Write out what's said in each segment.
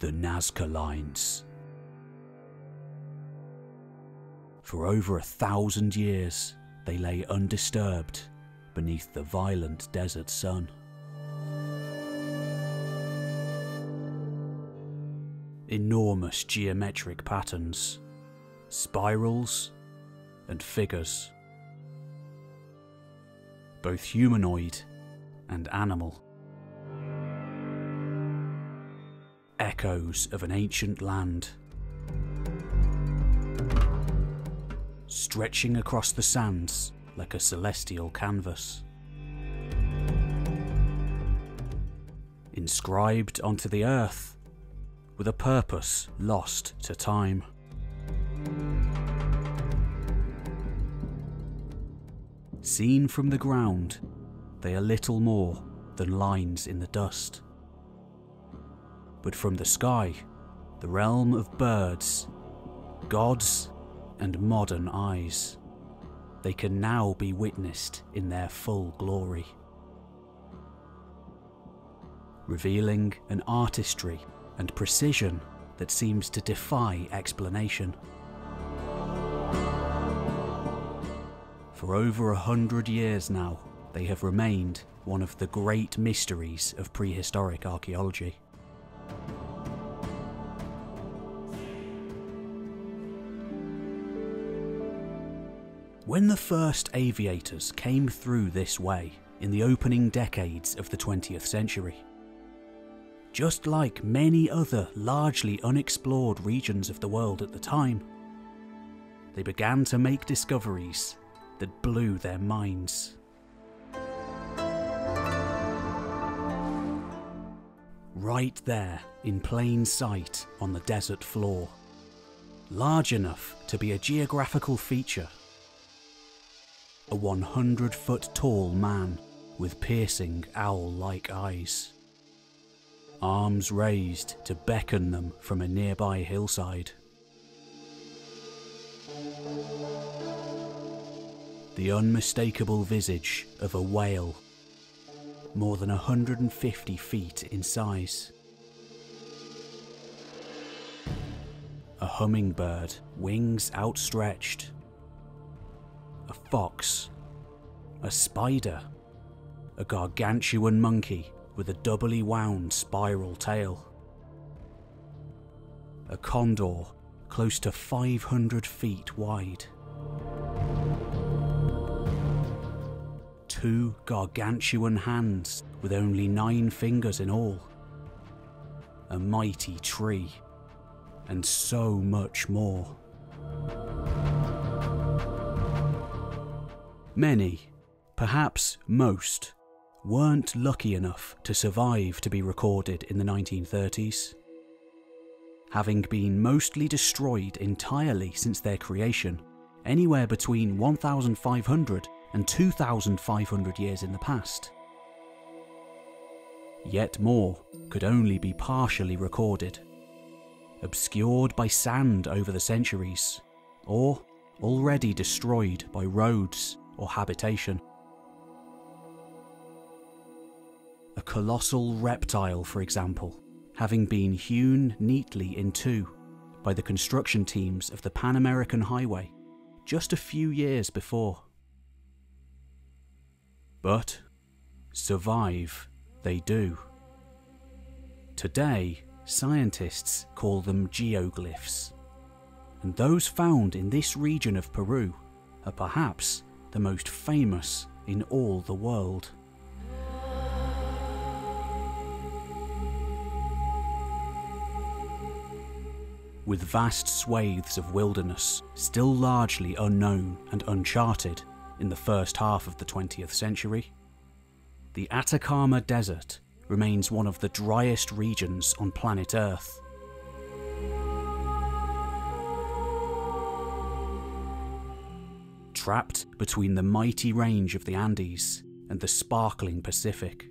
the Nazca lines. For over 1,000 years, they lay undisturbed beneath the violent desert sun. Enormous geometric patterns, spirals, and figures, both humanoid and animal. Echoes of an ancient land, stretching across the sands like a celestial canvas. Inscribed onto the earth with a purpose lost to time. Seen from the ground, they are little more than lines in the dust. But from the sky, the realm of birds, gods, and modern eyes, they can now be witnessed in their full glory, revealing an artistry and precision that seems to defy explanation. For over 100 years now, they have remained one of the great mysteries of prehistoric archaeology. When the first aviators came through this way in the opening decades of the 20th century, just like many other largely unexplored regions of the world at the time, they began to make discoveries that blew their minds. Right there in plain sight on the desert floor, large enough to be a geographical feature, a 100-foot tall man with piercing owl-like eyes, arms raised to beckon them from a nearby hillside. The unmistakable visage of a whale, more than 150 feet in size. A hummingbird, wings outstretched. A fox, a spider, a gargantuan monkey with a doubly wound spiral tail, a condor close to 500 feet wide, 2 gargantuan hands with only 9 fingers in all, a mighty tree, and so much more. Many, perhaps most, weren't lucky enough to survive to be recorded in the 1930s. Having been mostly destroyed entirely since their creation, anywhere between 1,500 and 2,500 years in the past. Yet more could only be partially recorded, obscured by sand over the centuries, or already destroyed by roads or habitation. A colossal reptile, for example, having been hewn neatly in two by the construction teams of the Pan American Highway just a few years before. But survive they do. Today, scientists call them geoglyphs, and those found in this region of Peru are perhaps the most famous in all the world. With vast swathes of wilderness still largely unknown and uncharted in the first half of the 20th century, the Atacama Desert remains one of the driest regions on planet Earth. Trapped between the mighty range of the Andes and the sparkling Pacific,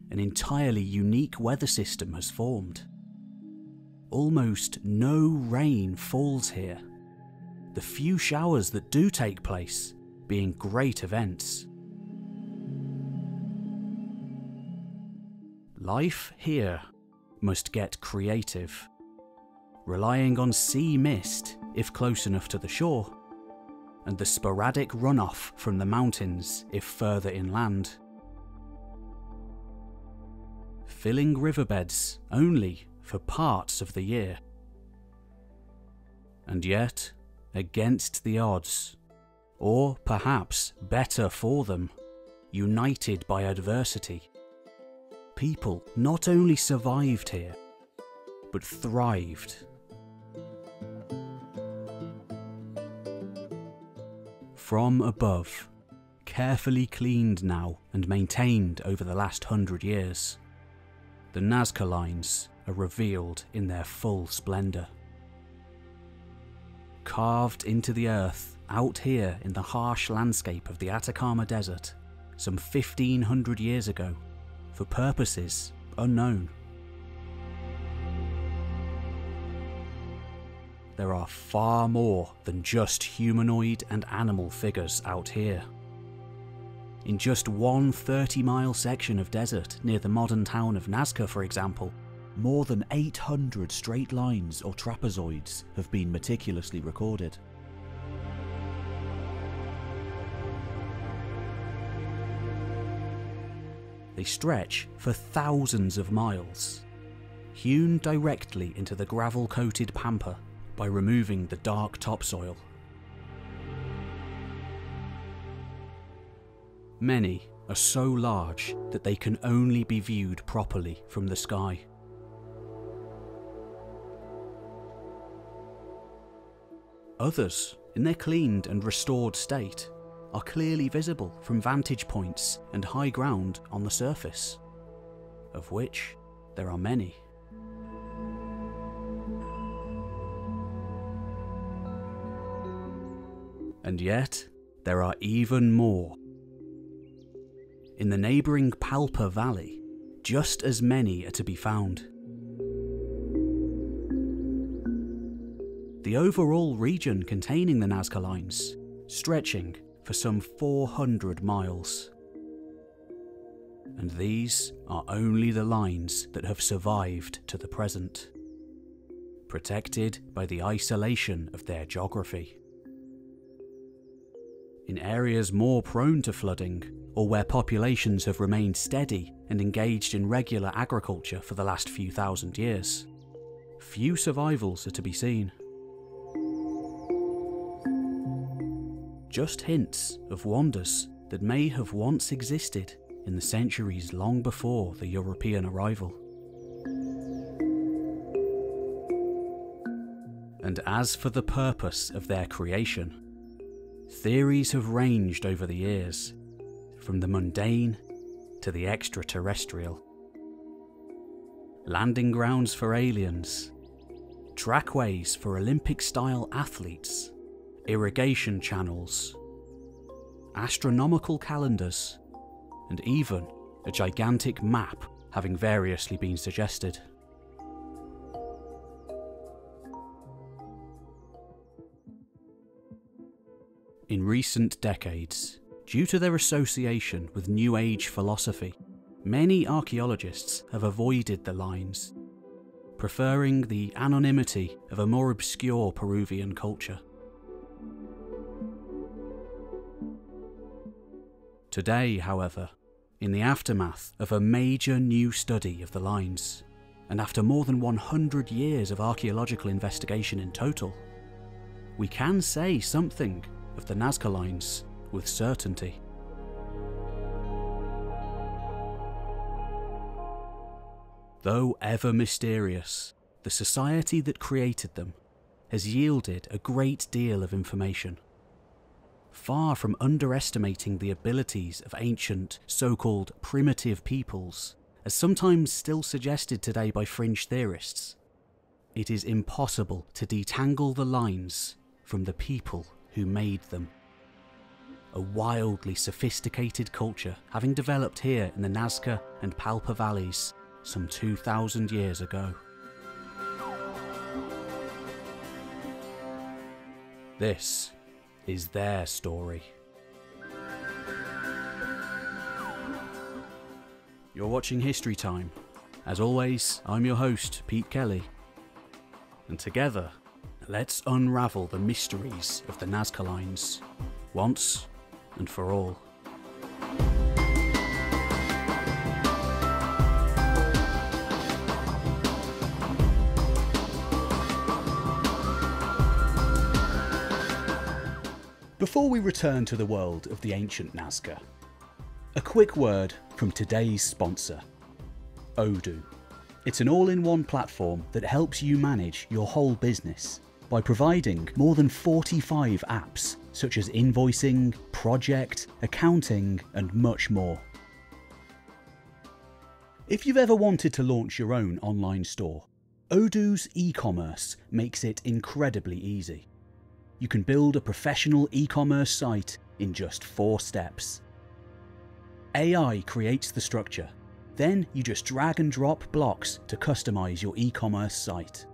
an entirely unique weather system has formed. Almost no rain falls here, the few showers that do take place being great events. Life here must get creative, relying on sea mist if close enough to the shore, and the sporadic runoff from the mountains if further inland. Filling riverbeds only for parts of the year. And yet, against the odds, or perhaps better for them, united by adversity, people not only survived here, but thrived. From above, carefully cleaned now and maintained over the last 100 years, the Nazca lines are revealed in their full splendour. Carved into the earth out here in the harsh landscape of the Atacama Desert some 1500 years ago, for purposes unknown. There are far more than just humanoid and animal figures out here. In just one 30-mile section of desert near the modern town of Nazca, for example, more than 800 straight lines or trapezoids have been meticulously recorded. They stretch for thousands of miles, hewn directly into the gravel-coated Pampa by removing the dark topsoil. Many are so large that they can only be viewed properly from the sky. Others, in their cleaned and restored state, are clearly visible from vantage points and high ground on the surface, of which there are many. And yet, there are even more. In the neighbouring Palpa Valley, just as many are to be found. The overall region containing the Nazca lines, stretching for some 400 miles. And these are only the lines that have survived to the present, protected by the isolation of their geography. In areas more prone to flooding, or where populations have remained steady and engaged in regular agriculture for the last few thousand years, few survivals are to be seen. Just hints of wonders that may have once existed in the centuries long before the European arrival. And as for the purpose of their creation, theories have ranged over the years, from the mundane to the extraterrestrial. Landing grounds for aliens, trackways for Olympic-style athletes, irrigation channels, astronomical calendars, and even a gigantic map having variously been suggested. In recent decades, due to their association with New Age philosophy, many archaeologists have avoided the lines, preferring the anonymity of a more obscure Peruvian culture. Today, however, in the aftermath of a major new study of the lines, and after more than 100 years of archaeological investigation in total, we can say something of the Nazca lines with certainty. Though ever mysterious, the society that created them has yielded a great deal of information. Far from underestimating the abilities of ancient, so-called primitive peoples, as sometimes still suggested today by fringe theorists, it is impossible to detangle the lines from the people who made them. A wildly sophisticated culture having developed here in the Nazca and Palpa valleys some 2,000 years ago. This is their story. You're watching History Time, As always, I'm your host, Pete Kelly, and together, let's unravel the mysteries of the Nazca lines, once and for all. Before we return to the world of the ancient Nazca, a quick word from today's sponsor, Odoo. It's an all-in-one platform that helps you manage your whole business by providing more than 45 apps such as invoicing, project, accounting, and much more. If you've ever wanted to launch your own online store, Odoo's eCommerce makes it incredibly easy. You can build a professional e-commerce site in just 4 steps. AI creates the structure, then you just drag and drop blocks to customize your e-commerce site.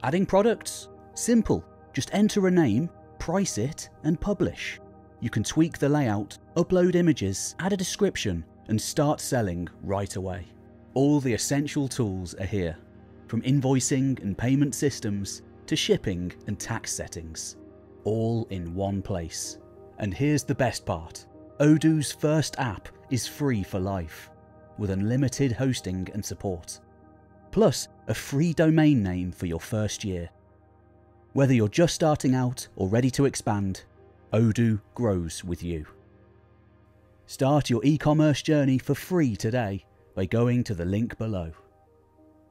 Adding products? Simple. Just enter a name, price it, and publish. You can tweak the layout, upload images, add a description, and start selling right away. All the essential tools are here, from invoicing and payment systems to shipping and tax settings, all in one place. And here's the best part. Odoo's first app is free for life, with unlimited hosting and support, plus a free domain name for your first year. Whether you're just starting out or ready to expand, Odoo grows with you. Start your e-commerce journey for free today by going to the link below.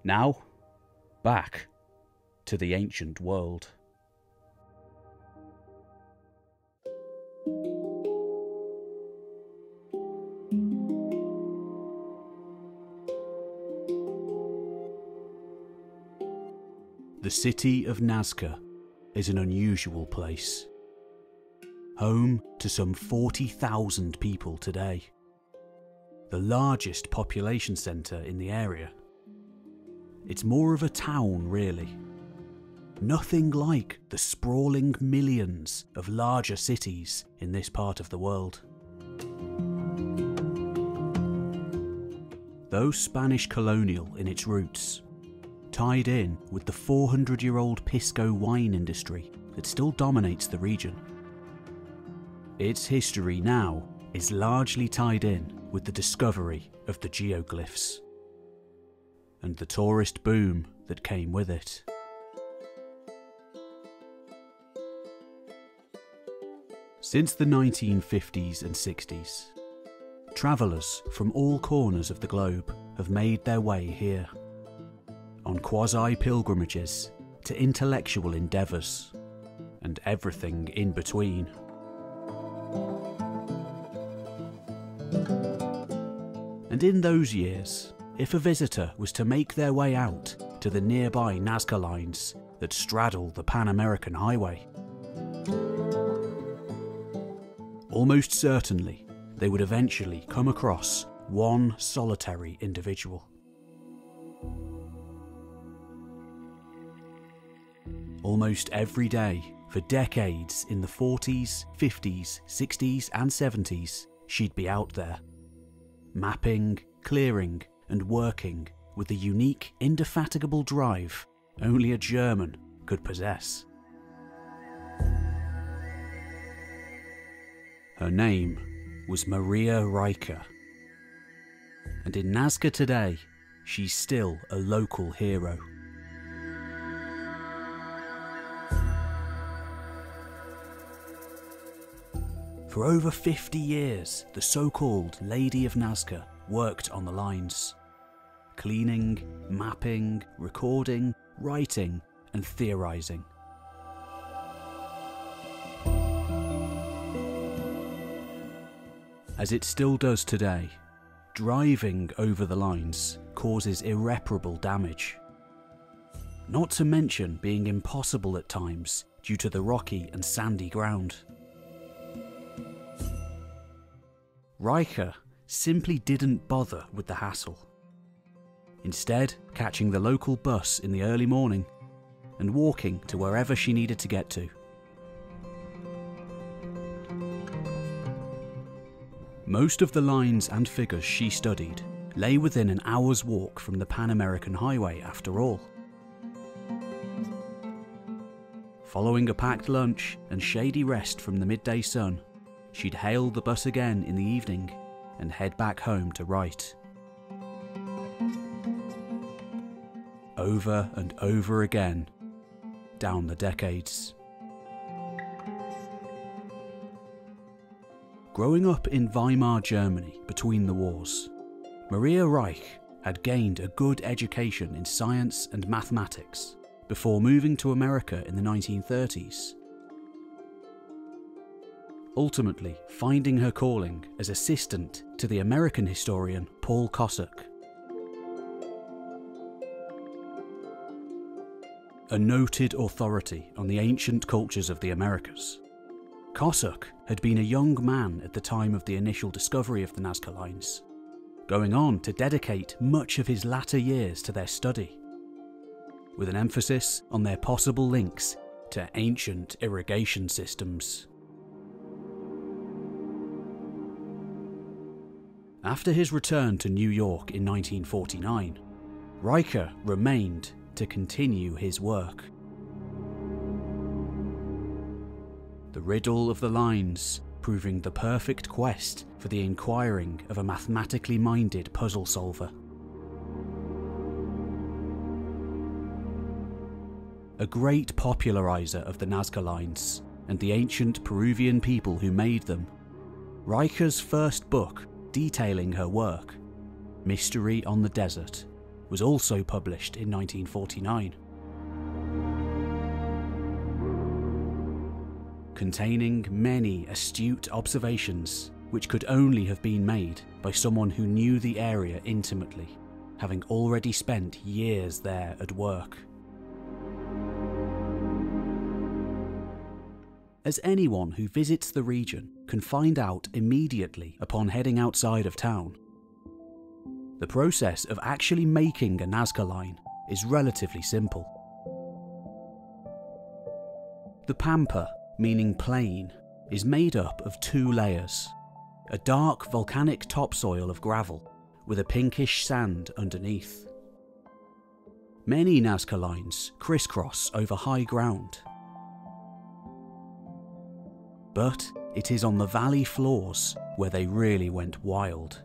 Now, back to the ancient world. The city of Nazca is an unusual place, home to some 40,000 people today, the largest population centre in the area. It's more of a town, really. Nothing like the sprawling millions of larger cities in this part of the world. Though Spanish colonial in its roots, tied in with the 400-year-old Pisco wine industry that still dominates the region, its history now is largely tied in with the discovery of the geoglyphs and the tourist boom that came with it. Since the 1950s and 60s, travellers from all corners of the globe have made their way here, on quasi-pilgrimages to intellectual endeavours, and everything in between. And in those years, if a visitor was to make their way out to the nearby Nazca lines that straddle the Pan-American Highway, almost certainly they would eventually come across one solitary individual. Almost every day, for decades in the 40s, 50s, 60s and 70s, she'd be out there, mapping, clearing and working with the unique, indefatigable drive only a German could possess. Her name was Maria Reiche, and in Nazca today, she's still a local hero. For over 50 years, the so-called Lady of Nazca worked on the lines, cleaning, mapping, recording, writing, and theorising. As it still does today, driving over the lines causes irreparable damage. Not to mention being impossible at times due to the rocky and sandy ground. Reiche simply didn't bother with the hassle, instead catching the local bus in the early morning and walking to wherever she needed to get to. Most of the lines and figures she studied lay within an hour's walk from the Pan-American Highway after all. Following a packed lunch and shady rest from the midday sun, she'd hail the bus again in the evening and head back home to write. Over and over again, down the decades. Growing up in Weimar, Germany between the wars, Maria Reiche had gained a good education in science and mathematics before moving to America in the 1930s. Ultimately finding her calling as assistant to the American historian Paul Kosok. A noted authority on the ancient cultures of the Americas, Kosok had been a young man at the time of the initial discovery of the Nazca lines, going on to dedicate much of his latter years to their study, with an emphasis on their possible links to ancient irrigation systems. After his return to New York in 1949, Reiche remained to continue his work. The riddle of the lines proving the perfect quest for the inquiring of a mathematically minded puzzle solver. A great popularizer of the Nazca lines and the ancient Peruvian people who made them, Reiche's first book detailing her work, Mystery on the Desert, was also published in 1949. Containing many astute observations which could only have been made by someone who knew the area intimately, having already spent years there at work. As anyone who visits the region can find out immediately upon heading outside of town, the process of actually making a Nazca line is relatively simple. The Pampa, meaning plain, is made up of two layers: a dark volcanic topsoil of gravel with a pinkish sand underneath. Many Nazca lines crisscross over high ground, but it is on the valley floors where they really went wild.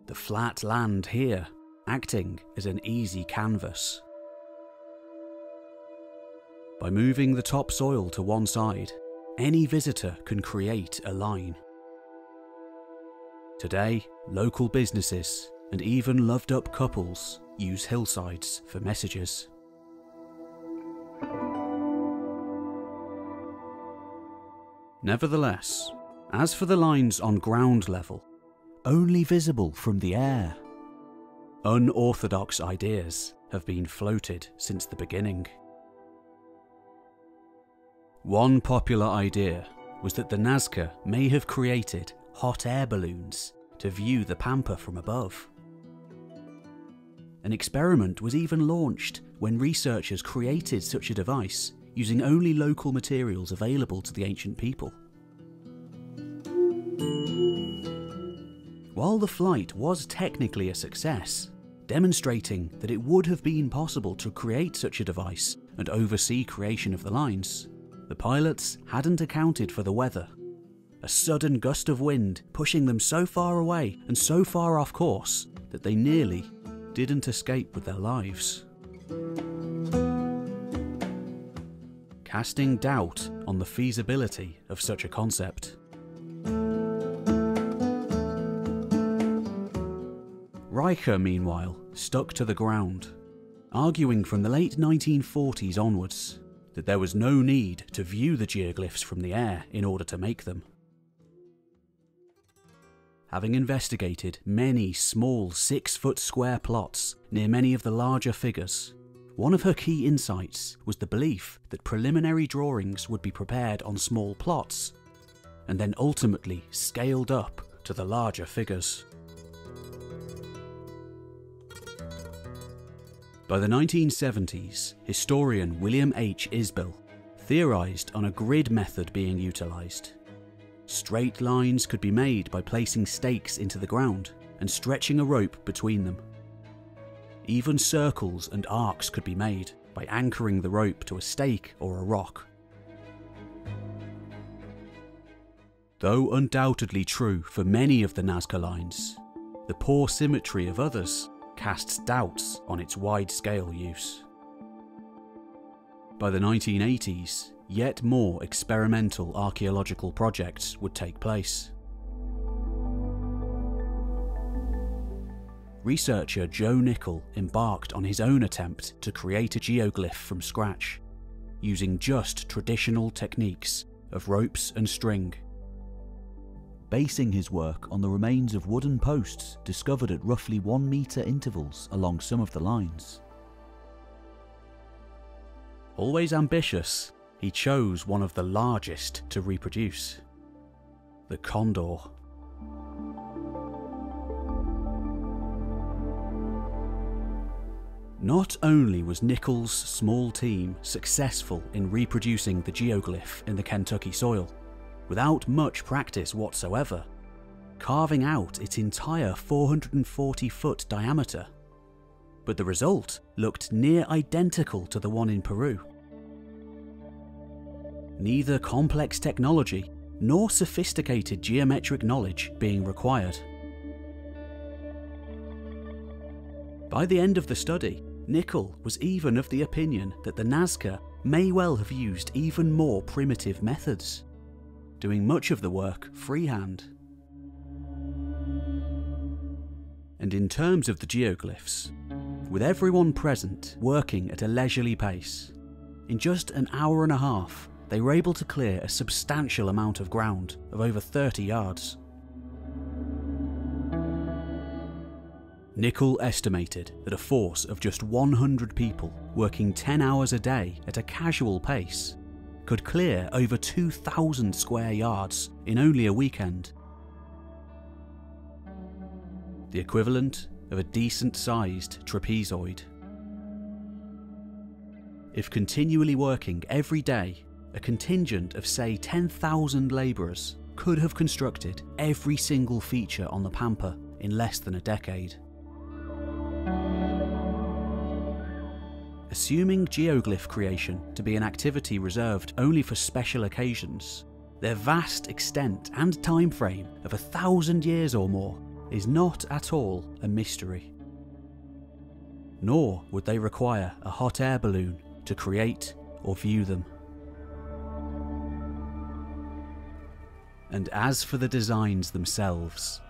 The flat land here acting as an easy canvas. By moving the topsoil to one side, any visitor can create a line. Today, local businesses and even loved-up couples use hillsides for messages. Nevertheless, as for the lines on ground level, only visible from the air, unorthodox ideas have been floated since the beginning. One popular idea was that the Nazca may have created hot air balloons to view the Pampa from above. An experiment was even launched when researchers created such a device using only local materials available to the ancient people. While the flight was technically a success, demonstrating that it would have been possible to create such a device and oversee creation of the lines, the pilots hadn't accounted for the weather. A sudden gust of wind pushing them so far away and so far off course that they nearly didn't escape with their lives. Casting doubt on the feasibility of such a concept. Reiche, meanwhile, stuck to the ground, arguing from the late 1940s onwards that there was no need to view the geoglyphs from the air in order to make them. Having investigated many small 6-foot square plots near many of the larger figures, one of her key insights was the belief that preliminary drawings would be prepared on small plots, and then ultimately scaled up to the larger figures. By the 1970s, historian William H. Isbell theorised on a grid method being utilised. Straight lines could be made by placing stakes into the ground and stretching a rope between them. Even circles and arcs could be made by anchoring the rope to a stake or a rock. Though undoubtedly true for many of the Nazca lines, the poor symmetry of others casts doubts on its wide-scale use. By the 1980s, yet more experimental archaeological projects would take place. Researcher Joe Nickell embarked on his own attempt to create a geoglyph from scratch, using just traditional techniques of ropes and string. Basing his work on the remains of wooden posts discovered at roughly 1 metre intervals along some of the lines. Always ambitious, he chose one of the largest to reproduce: the condor. Not only was Nickell's small team successful in reproducing the geoglyph in the Kentucky soil, without much practice whatsoever, carving out its entire 440-foot diameter, but the result looked near identical to the one in Peru. Neither complex technology nor sophisticated geometric knowledge being required. By the end of the study, Nickell was even of the opinion that the Nazca may well have used even more primitive methods, doing much of the work freehand. And in terms of the geoglyphs, with everyone present working at a leisurely pace, in just an hour and a half they were able to clear a substantial amount of ground of over 30 yards. Nickell estimated that a force of just 100 people working 10 hours a day at a casual pace could clear over 2,000 square yards in only a weekend. The equivalent of a decent-sized trapezoid. If continually working every day, a contingent of say 10,000 labourers could have constructed every single feature on the Pampa in less than a decade. Assuming geoglyph creation to be an activity reserved only for special occasions, their vast extent and time frame of 1,000 years or more is not at all a mystery. Nor would they require a hot air balloon to create or view them. And as for the designs themselves,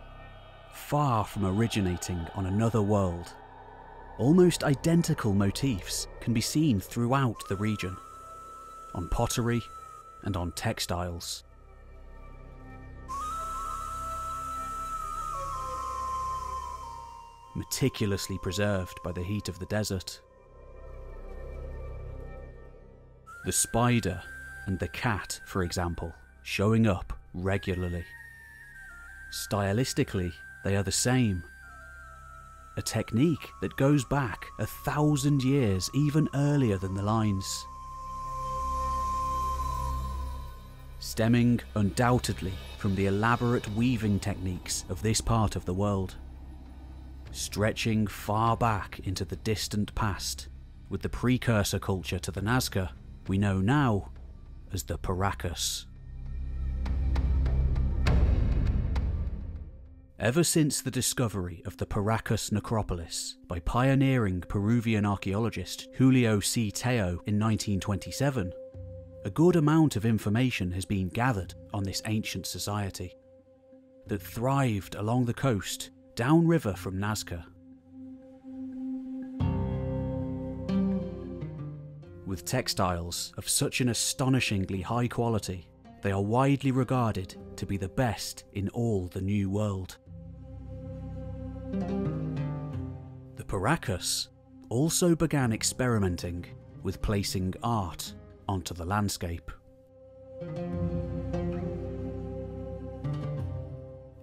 far from originating on another world, almost identical motifs can be seen throughout the region, on pottery and on textiles. Meticulously preserved by the heat of the desert. The spider and the cat, for example, showing up regularly. Stylistically, they are the same. A technique that goes back 1,000 years even earlier than the lines. Stemming undoubtedly from the elaborate weaving techniques of this part of the world. Stretching far back into the distant past with the precursor culture to the Nazca we know now as the Paracas. Ever since the discovery of the Paracas necropolis by pioneering Peruvian archaeologist Julio C. Teo in 1927, a good amount of information has been gathered on this ancient society that thrived along the coast downriver from Nazca. With textiles of such an astonishingly high quality, they are widely regarded to be the best in all the New World. The Paracas also began experimenting with placing art onto the landscape.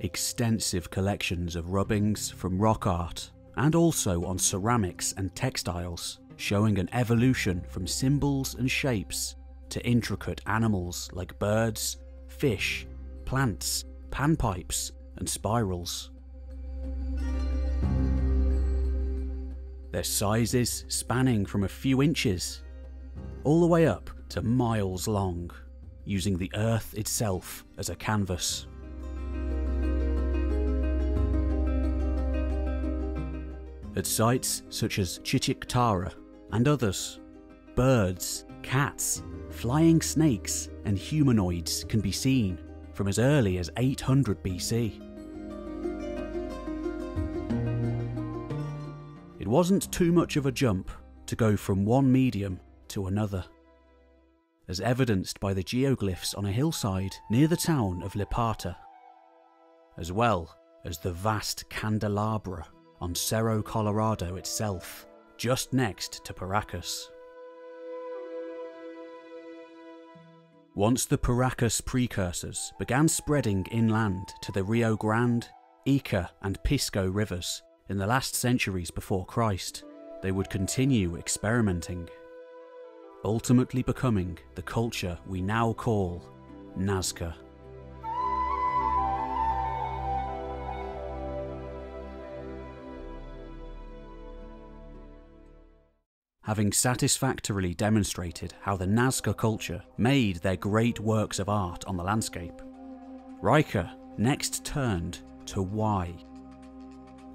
Extensive collections of rubbings from rock art and also on ceramics and textiles, showing an evolution from symbols and shapes to intricate animals like birds, fish, plants, panpipes, and spirals. Their sizes spanning from a few inches all the way up to miles long, using the earth itself as a canvas. At sites such as Chichiktara and others, birds, cats, flying snakes, and humanoids can be seen from as early as 800 BC. It wasn't too much of a jump to go from one medium to another, as evidenced by the geoglyphs on a hillside near the town of Lipata, as well as the vast candelabra on Cerro Colorado itself, just next to Paracas. Once the Paracas precursors began spreading inland to the Rio Grande, Ica and Pisco rivers in the last centuries before Christ, they would continue experimenting, ultimately becoming the culture we now call Nazca. Having satisfactorily demonstrated how the Nazca culture made their great works of art on the landscape, Reiche next turned to why.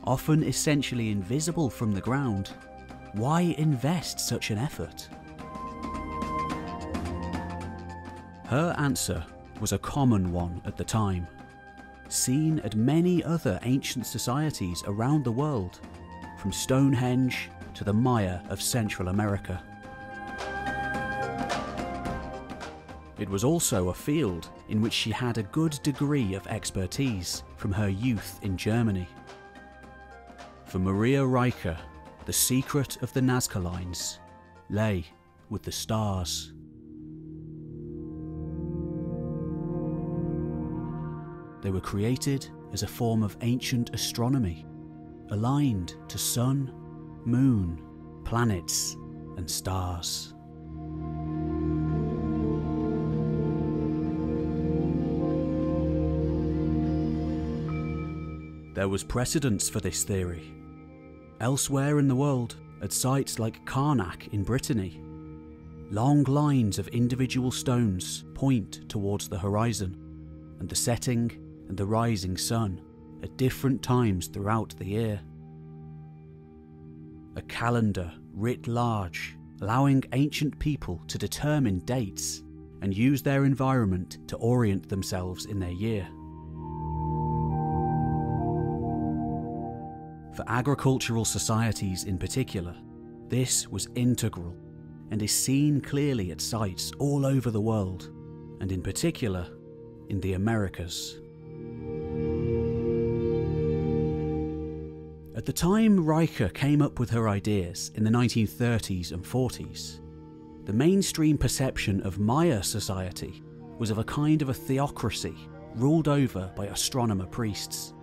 Often essentially invisible from the ground, why invest such an effort? Her answer was a common one at the time, seen at many other ancient societies around the world, from Stonehenge to the Maya of Central America. It was also a field in which she had a good degree of expertise from her youth in Germany. For Maria Reiche, the secret of the Nazca lines lay with the stars. They were created as a form of ancient astronomy, aligned to sun, moon, planets, and stars. There was precedence for this theory. Elsewhere in the world, at sites like Karnak in Brittany, long lines of individual stones point towards the horizon and the setting and the rising sun at different times throughout the year. A calendar writ large, allowing ancient people to determine dates and use their environment to orient themselves in their year. For agricultural societies in particular, this was integral and is seen clearly at sites all over the world, and in particular in the Americas. At the time Reiche came up with her ideas in the 1930s and 40s, the mainstream perception of Maya society was of a kind of a theocracy ruled over by astronomer priests.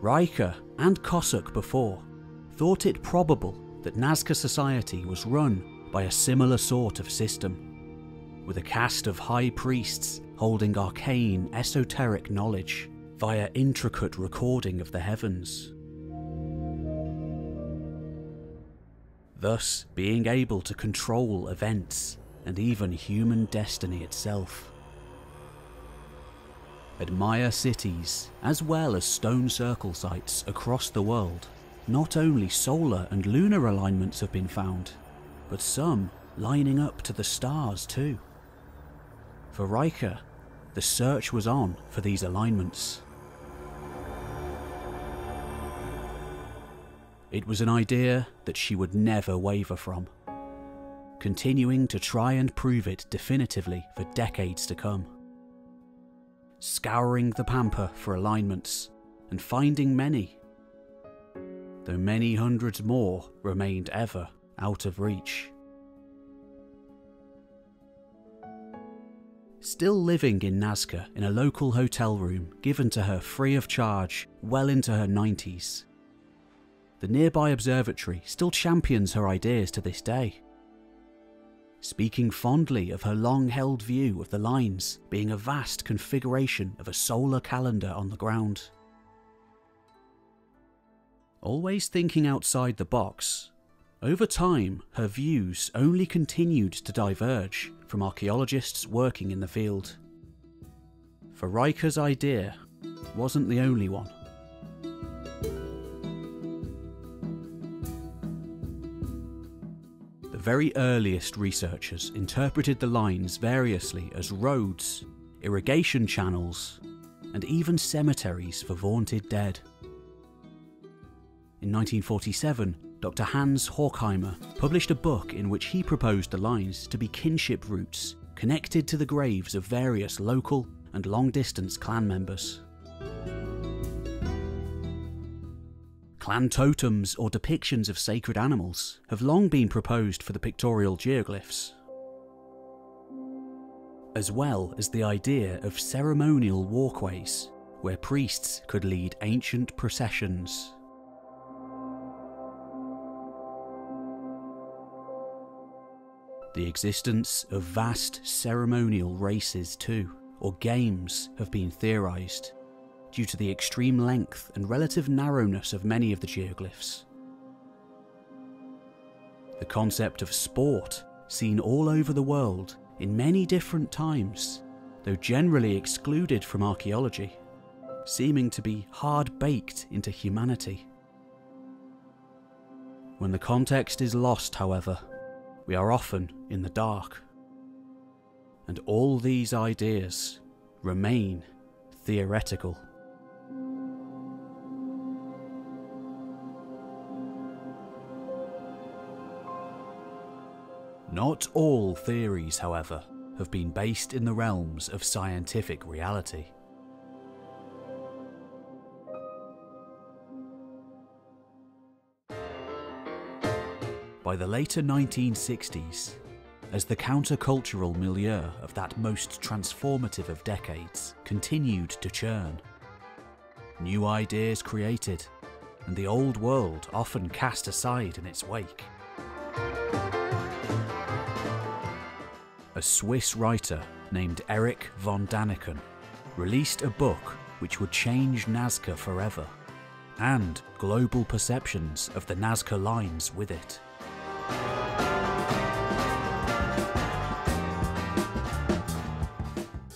Reiche and Kosok before thought it probable that Nazca society was run by a similar sort of system, with a caste of high priests holding arcane, esoteric knowledge via intricate recording of the heavens, thus being able to control events and even human destiny itself. At Maya cities, as well as stone circle sites across the world, not only solar and lunar alignments have been found, but some lining up to the stars too. For Reiche, the search was on for these alignments. It was an idea that she would never waver from, continuing to try and prove it definitively for decades to come. Scouring the Pampa for alignments and finding many, though many hundreds more remained ever out of reach. Still living in Nazca in a local hotel room given to her free of charge well into her 90s, the nearby observatory still champions her ideas to this day. speaking fondly of her long-held view of the lines being a vast configuration of a solar calendar on the ground. Always thinking outside the box, over time her views only continued to diverge from archaeologists working in the field. For Reiche's idea wasn't the only one. The very earliest researchers interpreted the lines variously as roads, irrigation channels, and even cemeteries for vaunted dead. In 1947, Dr. Hans Horkheimer published a book in which he proposed the lines to be kinship routes connected to the graves of various local and long-distance clan members. Clan totems or depictions of sacred animals have long been proposed for the pictorial geoglyphs, as well as the idea of ceremonial walkways where priests could lead ancient processions. The existence of vast ceremonial races too, or games, have been theorised, due to the extreme length and relative narrowness of many of the geoglyphs. The concept of sport, seen all over the world in many different times, though generally excluded from archaeology, seeming to be hard-baked into humanity. When the context is lost, however, we are often in the dark. And all these ideas remain theoretical. Not all theories, however, have been based in the realms of scientific reality. By the later 1960s, as the countercultural milieu of that most transformative of decades continued to churn, new ideas created, and the old world often cast aside in its wake. A Swiss writer named Erich von Daniken released a book which would change Nazca forever, and global perceptions of the Nazca lines with it.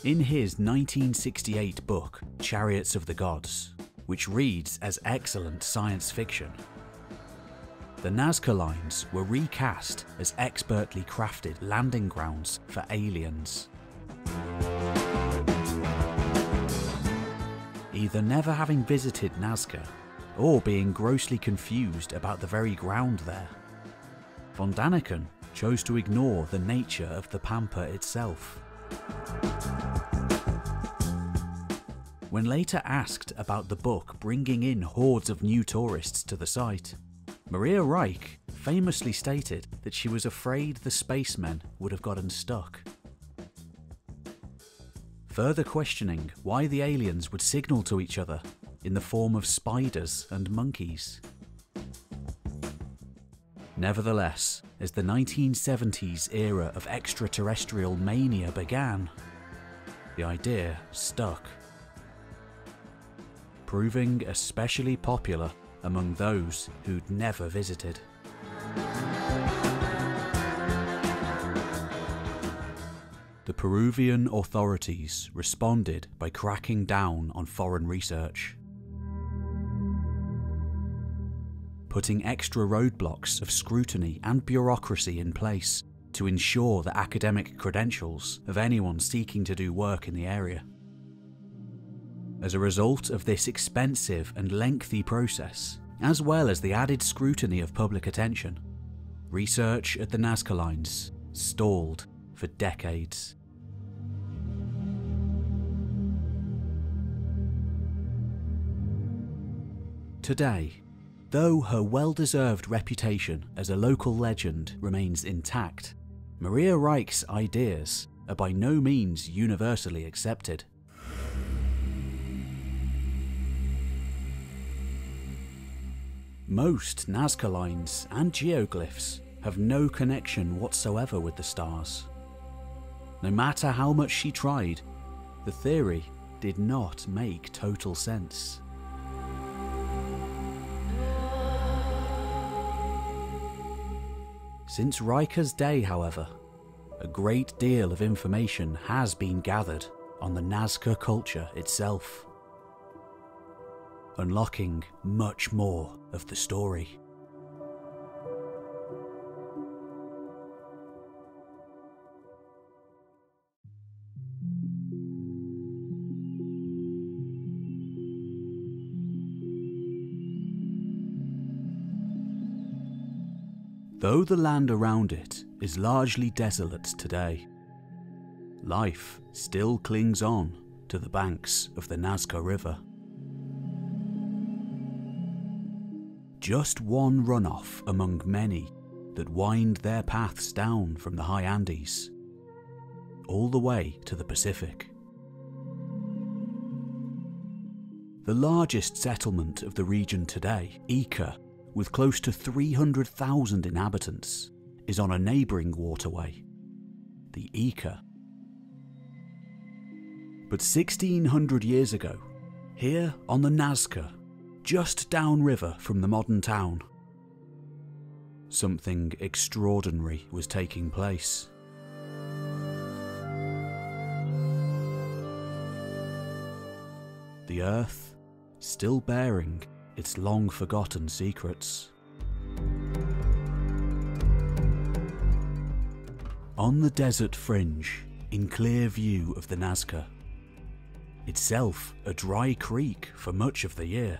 In his 1968 book, Chariots of the Gods, which reads as excellent science fiction, the Nazca lines were recast as expertly crafted landing grounds for aliens. Either never having visited Nazca, or being grossly confused about the very ground there, von Daniken chose to ignore the nature of the Pampa itself. When later asked about the book bringing in hordes of new tourists to the site, Maria Reiche famously stated that she was afraid the spacemen would have gotten stuck. Further questioning why the aliens would signal to each other in the form of spiders and monkeys. Nevertheless, as the 1970s era of extraterrestrial mania began, the idea stuck, proving especially popular among those who'd never visited. The Peruvian authorities responded by cracking down on foreign research, putting extra roadblocks of scrutiny and bureaucracy in place to ensure the academic credentials of anyone seeking to do work in the area. As a result of this expensive and lengthy process, as well as the added scrutiny of public attention, research at the Nazca lines stalled for decades. Today, though her well-deserved reputation as a local legend remains intact, Maria Reiche's ideas are by no means universally accepted. Most Nazca lines and geoglyphs have no connection whatsoever with the stars. No matter how much she tried, the theory did not make total sense. Since Reiche's day, however, a great deal of information has been gathered on the Nazca culture itself, unlocking much more of the story. Though the land around it is largely desolate today, life still clings on to the banks of the Nazca River. Just one runoff among many that wind their paths down from the high Andes, all the way to the Pacific. The largest settlement of the region today, Ica, with close to 300,000 inhabitants, is on a neighbouring waterway, the Ica. But 1600 years ago, here on the Nazca, just downriver from the modern town, something extraordinary was taking place. The earth still bearing its long-forgotten secrets. On the desert fringe, in clear view of the Nazca, itself a dry creek for much of the year,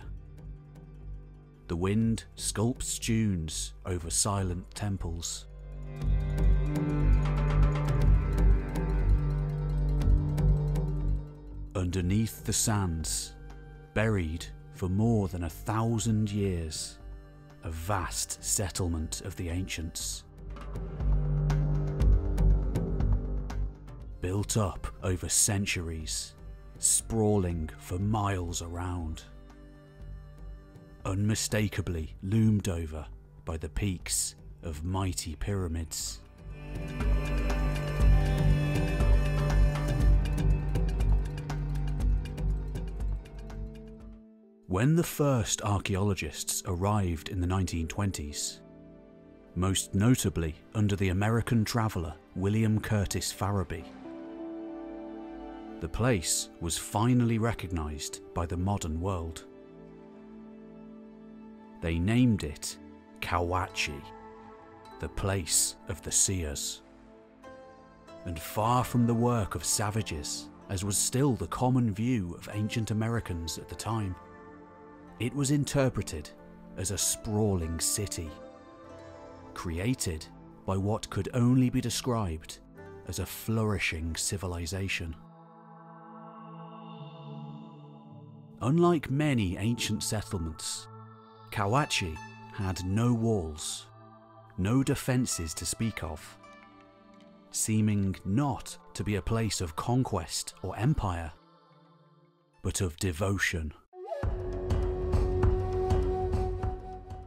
the wind sculpts dunes over silent temples. Underneath the sands, buried for more than 1,000 years, a vast settlement of the ancients. Built up over centuries, sprawling for miles around. Unmistakably loomed over by the peaks of mighty pyramids. When the first archaeologists arrived in the 1920s, most notably under the American traveller William Curtis Farrabee, the place was finally recognised by the modern world. They named it Cahuachi, the place of the seers. And far from the work of savages, as was still the common view of ancient Americans at the time, it was interpreted as a sprawling city, created by what could only be described as a flourishing civilization. Unlike many ancient settlements, Cahuachi had no walls, no defences to speak of, seeming not to be a place of conquest or empire, but of devotion.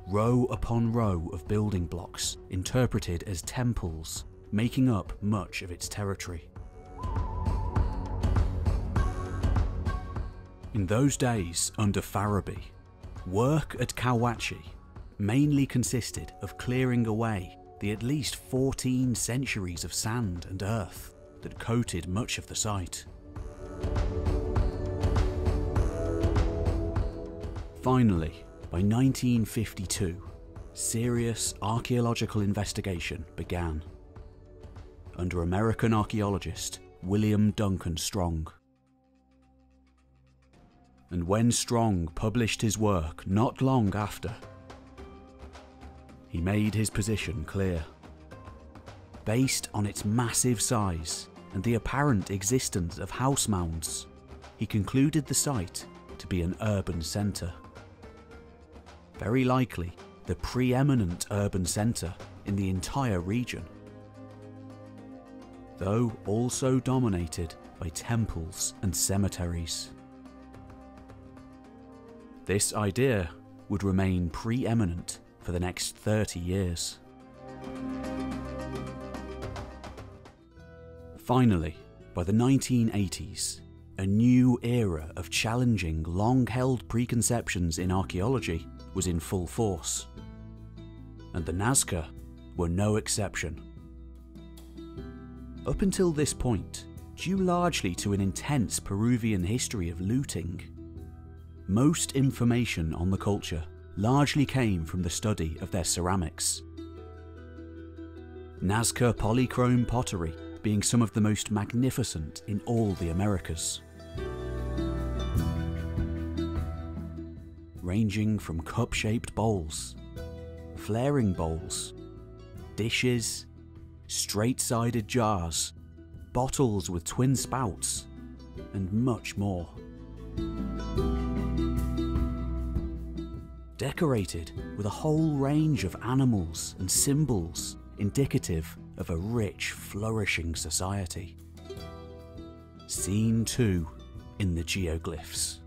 Row upon row of building blocks interpreted as temples, making up much of its territory. In those days under Farrabee, work at Cahuachi mainly consisted of clearing away the at least 14 centuries of sand and earth that coated much of the site. Finally, by 1952, serious archaeological investigation began, under American archaeologist William Duncan Strong. And when Strong published his work not long after, he made his position clear. Based on its massive size and the apparent existence of house mounds, he concluded the site to be an urban centre. Very likely the preeminent urban centre in the entire region, though also dominated by temples and cemeteries. This idea would remain preeminent for the next 30 years. Finally, by the 1980s, a new era of challenging long-held preconceptions in archaeology was in full force, and the Nazca were no exception. Up until this point, due largely to an intense Peruvian history of looting, most information on the culture largely came from the study of their ceramics. Nazca polychrome pottery being some of the most magnificent in all the Americas. Ranging from cup-shaped bowls, flaring bowls, dishes, straight-sided jars, bottles with twin spouts, and much more. Decorated with a whole range of animals and symbols indicative of a rich, flourishing society. Seen too in the geoglyphs.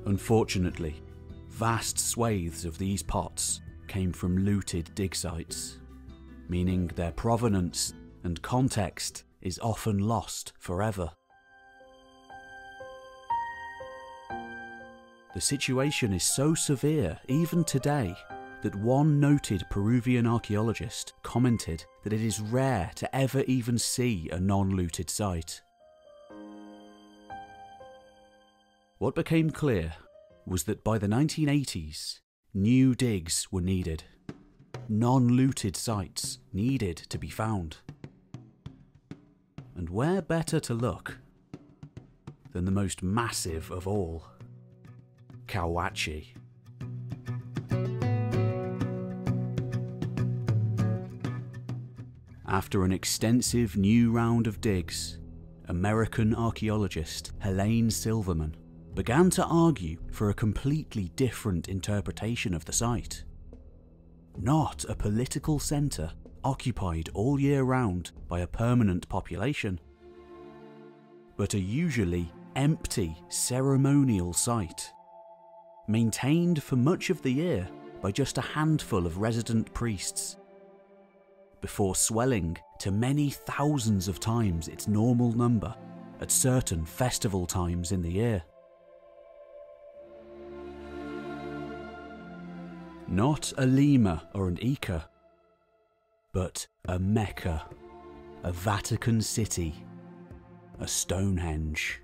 Unfortunately, vast swathes of these pots came from looted dig sites, meaning their provenance and context is often lost forever. The situation is so severe even today that one noted Peruvian archaeologist commented that it is rare to ever even see a non-looted site. What became clear was that by the 1980s, new digs were needed. Non-looted sites needed to be found. And where better to look than the most massive of all? Cahuachi. After an extensive new round of digs, American archaeologist Helaine Silverman began to argue for a completely different interpretation of the site. Not a political centre occupied all year round by a permanent population, but a usually empty ceremonial site, maintained for much of the year by just a handful of resident priests, before swelling to many thousands of times its normal number at certain festival times in the year. Not a Lima or an Ica, but a Mecca, a Vatican City, a Stonehenge.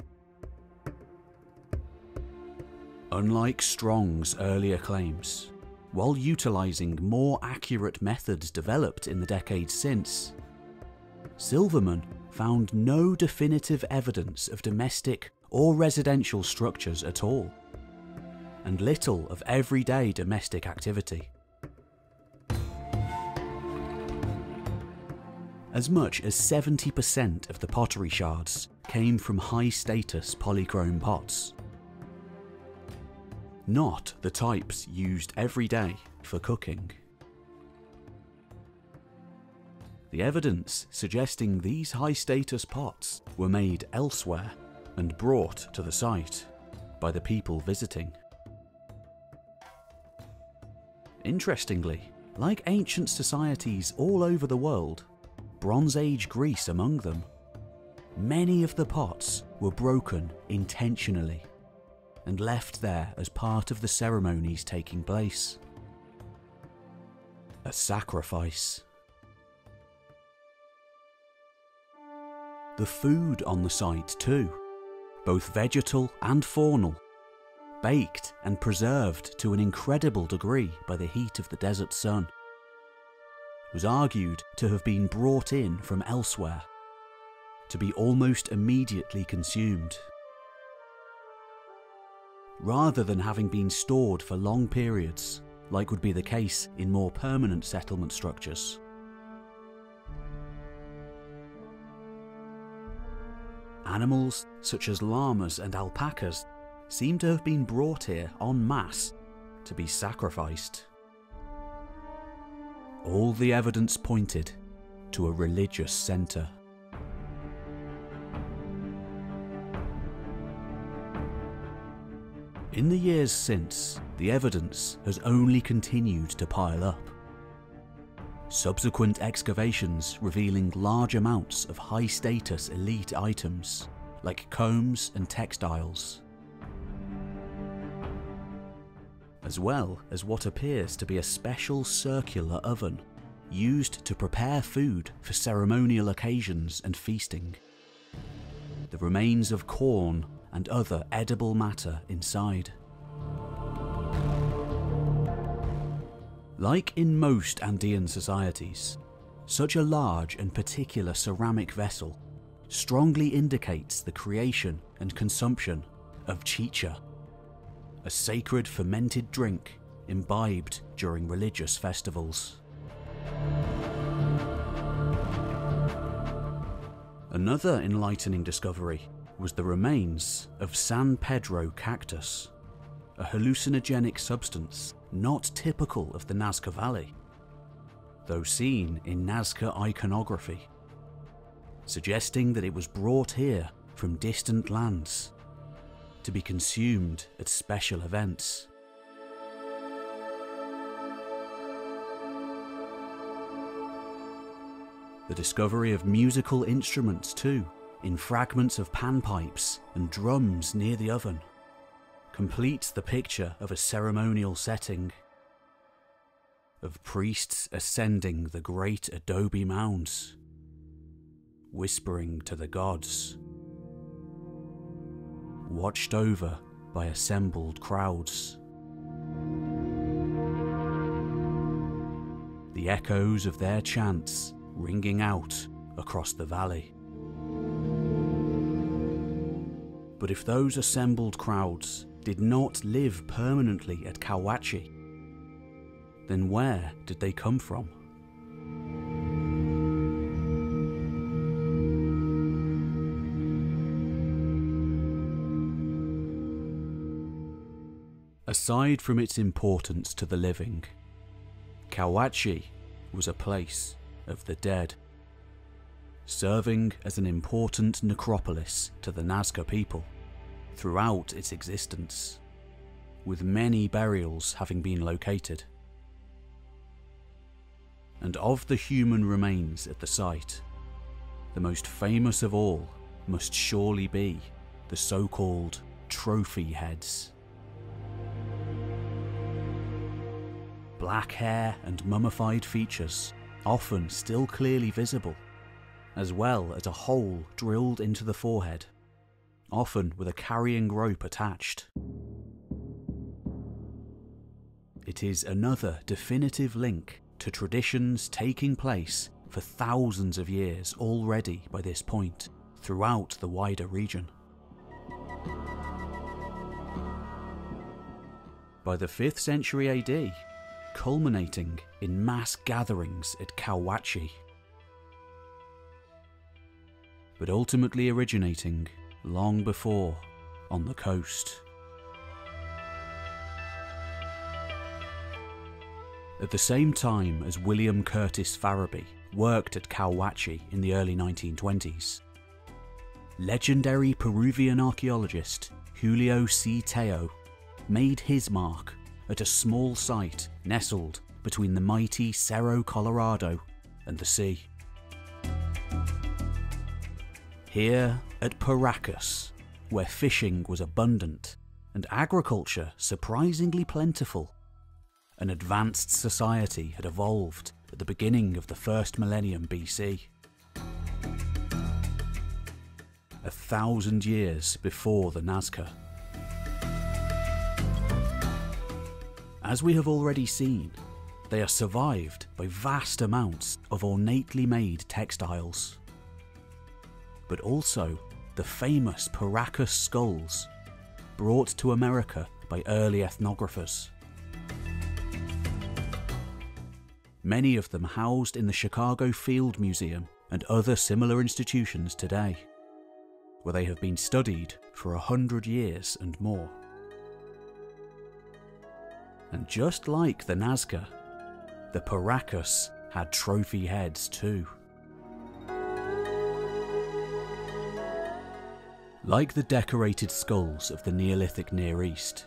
Unlike Strong's earlier claims, while utilising more accurate methods developed in the decades since, Silverman found no definitive evidence of domestic or residential structures at all, and little of everyday domestic activity. As much as 70% of the pottery shards came from high-status polychrome pots, not the types used every day for cooking. The evidence suggesting these high-status pots were made elsewhere and brought to the site by the people visiting. Interestingly, like ancient societies all over the world, Bronze Age Greece among them, many of the pots were broken intentionally and left there as part of the ceremonies taking place. A sacrifice. The food on the site too, both vegetal and faunal, baked and preserved to an incredible degree by the heat of the desert sun, was argued to have been brought in from elsewhere, to be almost immediately consumed, rather than having been stored for long periods, like would be the case in more permanent settlement structures. Animals such as llamas and alpacas seem to have been brought here en masse to be sacrificed. All the evidence pointed to a religious centre. In the years since, the evidence has only continued to pile up. Subsequent excavations revealing large amounts of high-status elite items, like combs and textiles, as well as what appears to be a special circular oven used to prepare food for ceremonial occasions and feasting. The remains of corn and other edible matter inside. Like in most Andean societies, such a large and particular ceramic vessel strongly indicates the creation and consumption of chicha, a sacred fermented drink imbibed during religious festivals. Another enlightening discovery was the remains of San Pedro cactus, a hallucinogenic substance not typical of the Nazca Valley, though seen in Nazca iconography, suggesting that it was brought here from distant lands to be consumed at special events. The discovery of musical instruments too, in fragments of panpipes and drums near the oven, completes the picture of a ceremonial setting, of priests ascending the great adobe mounds, whispering to the gods, watched over by assembled crowds. The echoes of their chants ringing out across the valley. But if those assembled crowds did not live permanently at Cahuachi, then where did they come from? Aside from its importance to the living, Cahuachi was a place of the dead, serving as an important necropolis to the Nazca people throughout its existence, with many burials having been located. And of the human remains at the site, the most famous of all must surely be the so-called trophy heads. Black hair and mummified features, often still clearly visible, as well as a hole drilled into the forehead, often with a carrying rope attached. It is another definitive link to traditions taking place for thousands of years already by this point throughout the wider region. By the 5th century AD, culminating in mass gatherings at Cahuachi, but ultimately originating long before on the coast. At the same time as William Curtis Farabee worked at Cahuachi in the early 1920s, legendary Peruvian archaeologist Julio C. Teo made his mark at a small site nestled between the mighty Cerro Colorado and the sea. Here at Paracas, where fishing was abundant and agriculture surprisingly plentiful, an advanced society had evolved at the beginning of the first millennium BC. 1,000 years before the Nazca. As we have already seen, they are survived by vast amounts of ornately made textiles, but also the famous Paracas skulls brought to America by early ethnographers. Many of them housed in the Chicago Field Museum and other similar institutions today, where they have been studied for 100 years and more. And just like the Nazca, the Paracas had trophy heads too. Like the decorated skulls of the Neolithic Near East,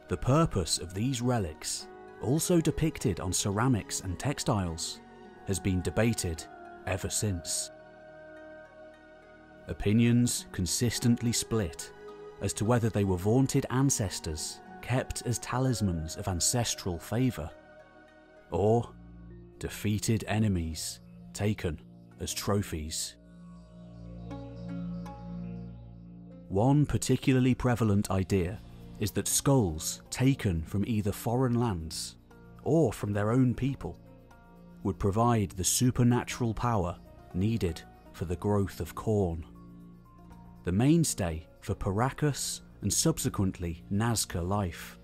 The purpose of these relics, also depicted on ceramics and textiles, has been debated ever since. Opinions consistently split as to whether they were vaunted ancestors kept as talismans of ancestral favour, or defeated enemies taken as trophies. One particularly prevalent idea is that skulls taken from either foreign lands or from their own people would provide the supernatural power needed for the growth of corn. The mainstay for Priesthood and subsequently Nazca life.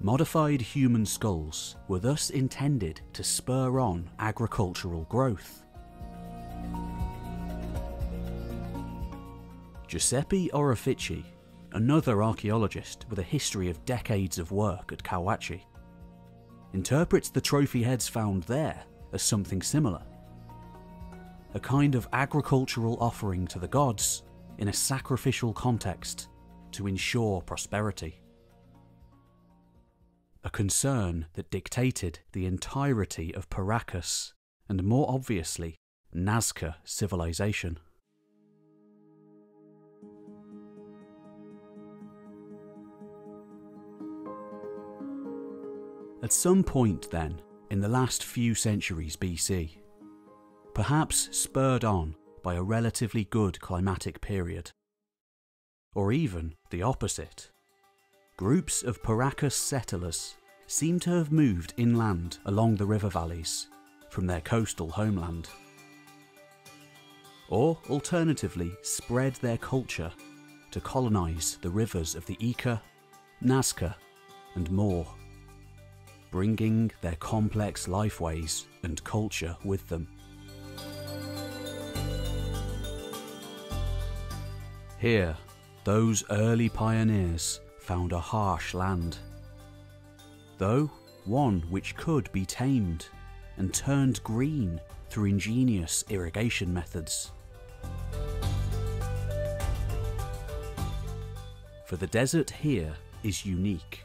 Modified human skulls were thus intended to spur on agricultural growth. Giuseppe Orefici, another archaeologist with a history of decades of work at Cahuachi, interprets the trophy heads found there as something similar. A kind of agricultural offering to the gods in a sacrificial context to ensure prosperity. A concern that dictated the entirety of Priesthood and more obviously Nazca civilization. At some point then, in the last few centuries BC, perhaps spurred on by a relatively good climatic period, or even the opposite, groups of Priesthood settlers seem to have moved inland along the river valleys from their coastal homeland, or alternatively spread their culture to colonise the rivers of the Reiche, Nasca and more, bringing their complex lifeways and culture with them. Here, those early pioneers found a harsh land, though one which could be tamed and turned green through ingenious irrigation methods. For the desert here is unique.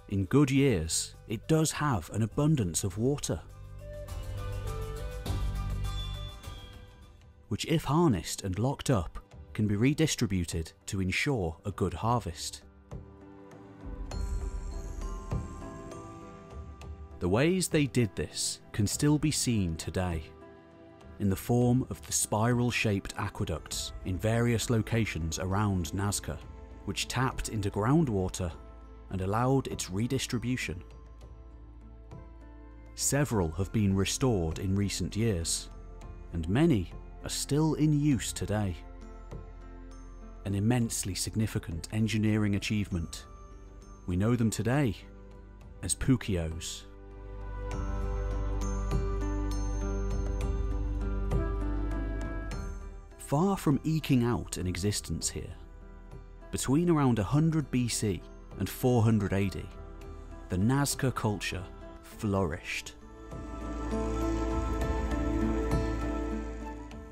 In good years, it does have an abundance of water, which if harnessed and locked up, can be redistributed to ensure a good harvest. The ways they did this can still be seen today, in the form of the spiral-shaped aqueducts in various locations around Nazca, which tapped into groundwater and allowed its redistribution. Several have been restored in recent years, and many are still in use today. An immensely significant engineering achievement. We know them today as Pukios. Far from eking out an existence here, between around 100 BC and 400 AD, the Nazca culture flourished.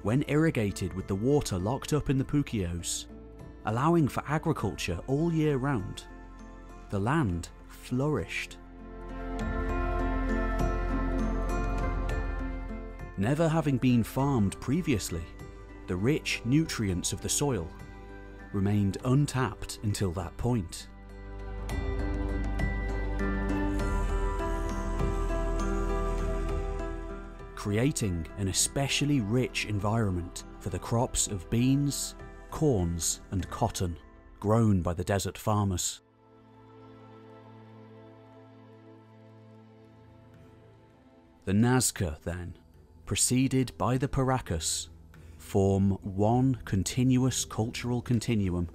When irrigated with the water locked up in the Pukios, allowing for agriculture all year round, the land flourished. Never having been farmed previously, the rich nutrients of the soil remained untapped until that point. Creating an especially rich environment for the crops of beans, corns and cotton grown by the desert farmers. The Nazca, then, preceded by the Priesthood, form one continuous cultural continuum,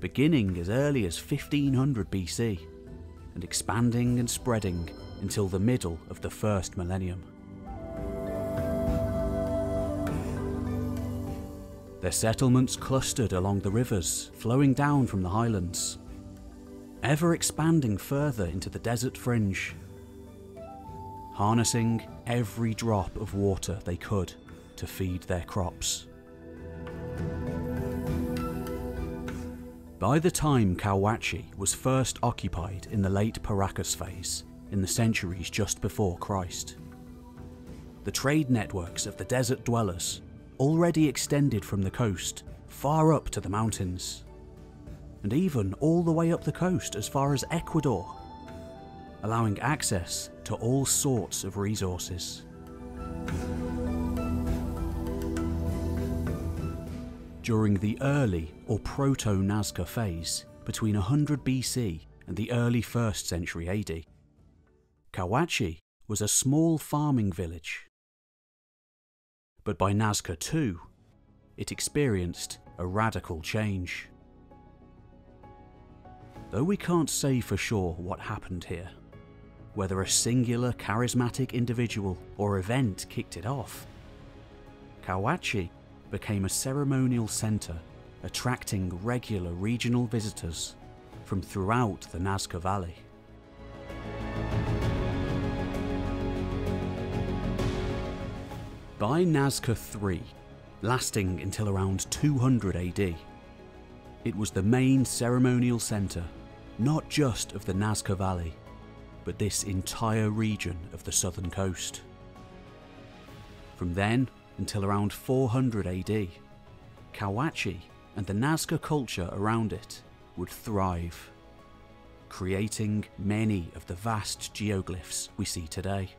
beginning as early as 1500 BC and expanding and spreading until the middle of the first millennium. Their settlements clustered along the rivers flowing down from the highlands, ever expanding further into the desert fringe, harnessing every drop of water they could to feed their crops. By the time Cahuachi was first occupied in the late Paracas phase, in the centuries just before Christ, the trade networks of the desert dwellers already extended from the coast far up to the mountains, and even all the way up the coast as far as Ecuador, allowing access to all sorts of resources. During the early or proto-Nazca phase, between 100 BC and the early 1st century AD, Cahuachi was a small farming village. But by Nazca II, it experienced a radical change. Though we can't say for sure what happened here, whether a singular charismatic individual or event kicked it off, Cahuachi became a ceremonial centre attracting regular regional visitors from throughout the Nazca Valley. By Nazca III, lasting until around 200 AD, it was the main ceremonial centre not just of the Nazca Valley, but this entire region of the southern coast. From then until around 400 AD, Cahuachi and the Nazca culture around it would thrive, creating many of the vast geoglyphs we see today.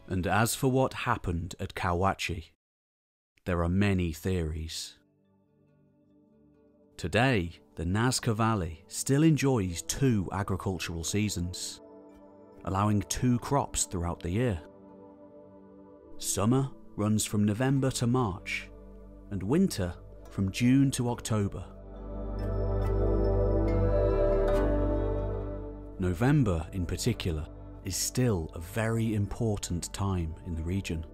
And as for what happened at Cahuachi, there are many theories. Today, the Nazca Valley still enjoys 2 agricultural seasons, allowing 2 crops throughout the year. Summer runs from November to March, and winter from June to October. November, in particular, is still a very important time in the region,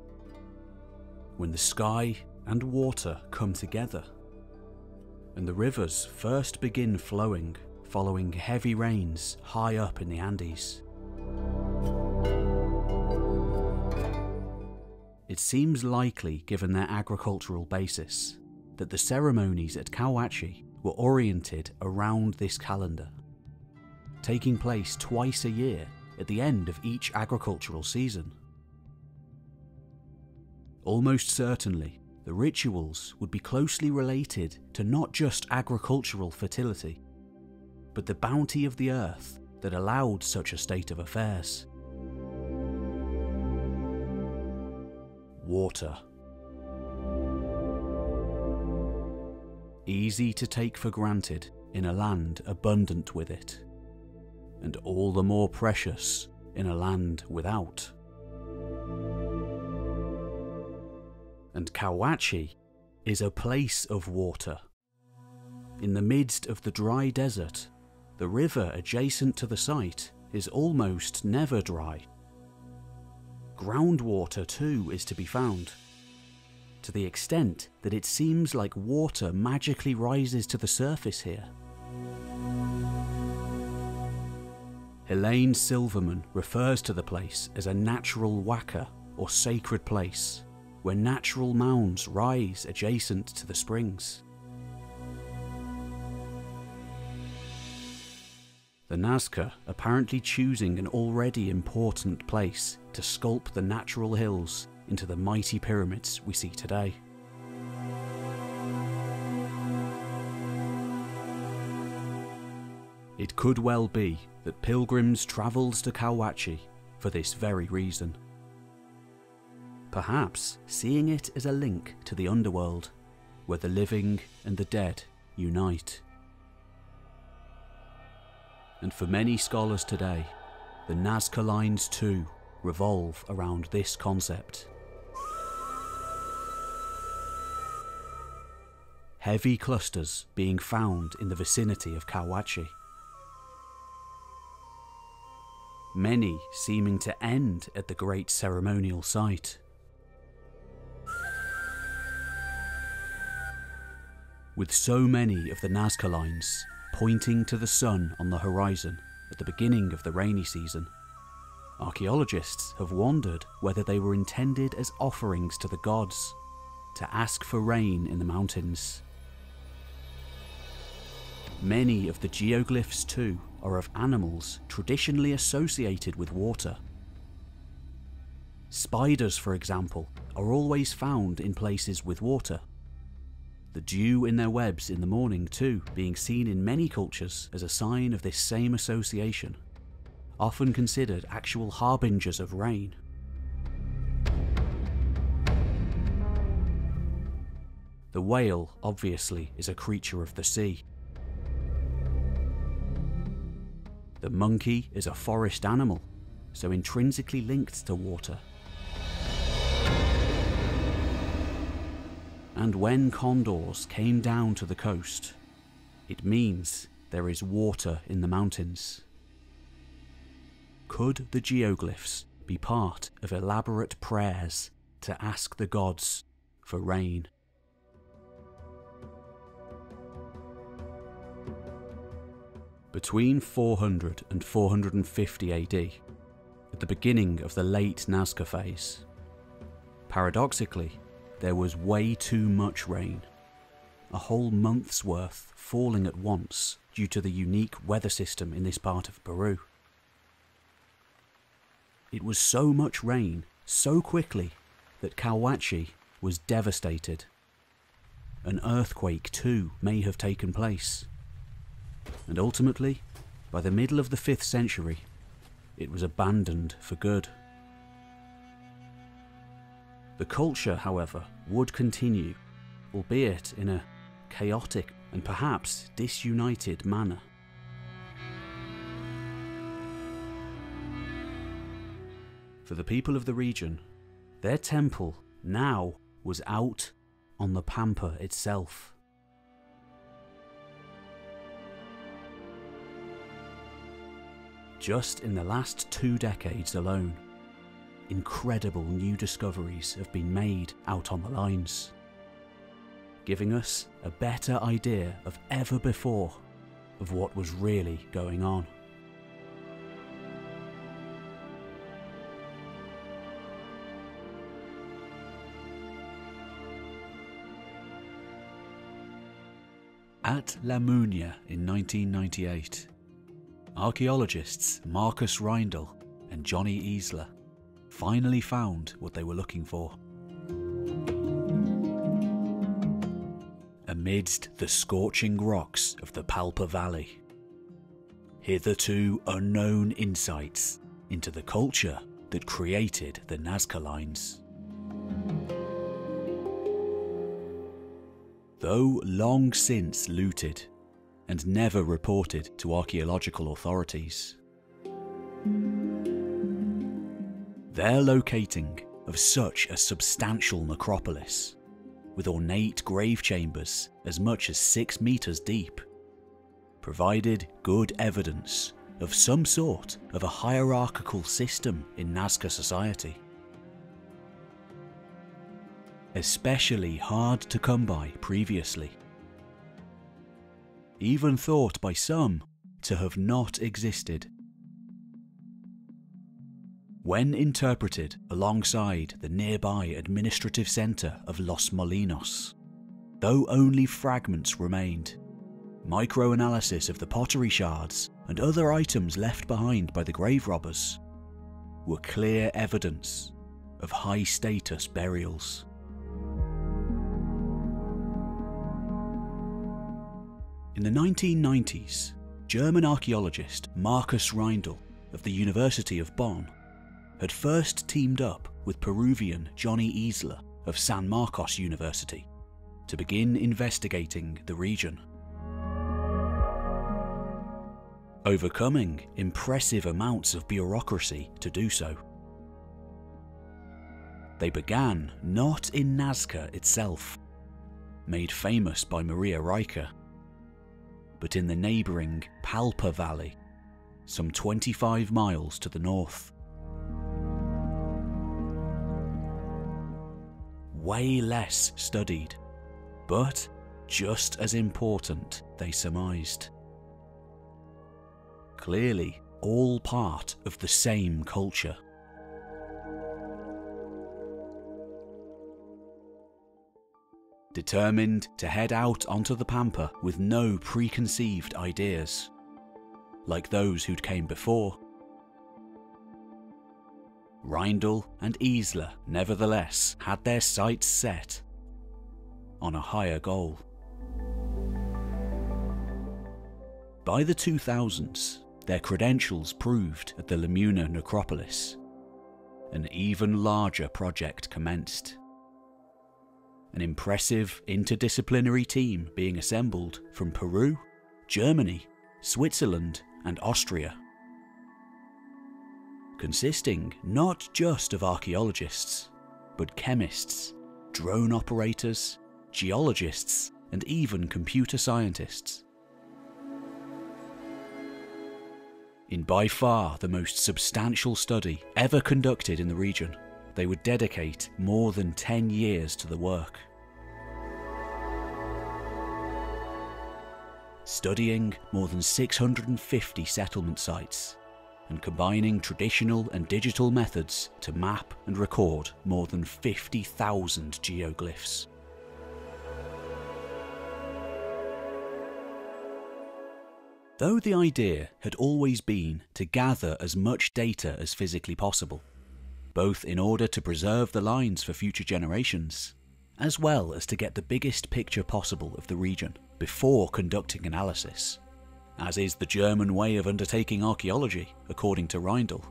when the sky and water come together, and the rivers first begin flowing following heavy rains high up in the Andes. It seems likely, given their agricultural basis, that the ceremonies at Cahuachi were oriented around this calendar, taking place twice a year at the end of each agricultural season. Almost certainly, the rituals would be closely related to not just agricultural fertility, but the bounty of the earth that allowed such a state of affairs. Water. Easy to take for granted in a land abundant with it, and all the more precious in a land without. And Cahuachi is a place of water. In the midst of the dry desert, the river adjacent to the site is almost never dry. Groundwater too is to be found, to the extent that it seems like water magically rises to the surface here. Helaine Silverman refers to the place as a natural waka, or sacred place, where natural mounds rise adjacent to the springs. The Nazca apparently choosing an already important place to sculpt the natural hills into the mighty pyramids we see today. It could well be that pilgrims travelled to Cahuachi for this very reason. Perhaps seeing it as a link to the underworld, where the living and the dead unite. And for many scholars today, the Nazca lines too revolve around this concept. Heavy clusters being found in the vicinity of Cahuachi. Many seeming to end at the great ceremonial site. With so many of the Nazca lines pointing to the sun on the horizon at the beginning of the rainy season, Archaeologists have wondered whether they were intended as offerings to the gods, to ask for rain in the mountains. Many of the geoglyphs too are of animals traditionally associated with water. Spiders, for example, are always found in places with water. The dew in their webs in the morning too being seen in many cultures as a sign of this same association, often considered actual harbingers of rain. The whale, obviously, is a creature of the sea. The monkey is a forest animal, so intrinsically linked to water. And when condors came down to the coast, it means there is water in the mountains. Could the geoglyphs be part of elaborate prayers to ask the gods for rain? Between 400 and 450 AD, at the beginning of the late Nazca phase, paradoxically, there was way too much rain, a whole month's worth falling at once due to the unique weather system in this part of Peru. It was so much rain, so quickly, that Cahuachi was devastated. An earthquake too may have taken place. And ultimately, by the middle of the 5th century, it was abandoned for good. The culture, however, would continue, albeit in a chaotic and perhaps disunited manner. For the people of the region, their temple now was out on the Pampa itself. Just in the last 2 decades alone, incredible new discoveries have been made out on the lines, giving us a better idea of ever before of what was really going on. At La Munia in 1998, archaeologists Markus Reindel and Johnny Easler finally found what they were looking for. Amidst the scorching rocks of the Palpa Valley, hitherto unknown insights into the culture that created the Nazca lines. Though long since looted and never reported to archaeological authorities, their locating of such a substantial necropolis, with ornate grave chambers as much as 6 meters deep, provided good evidence of some sort of a hierarchical system in Nazca society. Especially hard to come by previously, even thought by some to have not existed. When interpreted alongside the nearby administrative centre of Los Molinos, though only fragments remained, microanalysis of the pottery shards and other items left behind by the grave robbers were clear evidence of high-status burials. In the 1990s, German archaeologist Markus Reindel of the University of Bonn had first teamed up with Peruvian Johnny Easler of San Marcos University to begin investigating the region. Overcoming impressive amounts of bureaucracy to do so. They began not in Nazca itself, made famous by Maria Reiche, but in the neighbouring Palpa Valley, some 25 miles to the north. Way less studied, but just as important, they surmised. Clearly, all part of the same culture. Determined to head out onto the Pampa with no preconceived ideas, like those who'd came before, Reindel and Isla nevertheless had their sights set on a higher goal. By the 2000s, their credentials proved at the Lamuna necropolis. An even larger project commenced. An impressive interdisciplinary team being assembled from Peru, Germany, Switzerland and Austria. Consisting not just of archaeologists, but chemists, drone operators, geologists and even computer scientists. In by far the most substantial study ever conducted in the region, they would dedicate more than 10 years to the work. Studying more than 650 settlement sites and combining traditional and digital methods to map and record more than 50,000 geoglyphs. Though the idea had always been to gather as much data as physically possible, both in order to preserve the lines for future generations, as well as to get the biggest picture possible of the region before conducting analysis, as is the German way of undertaking archaeology, according to Reindel.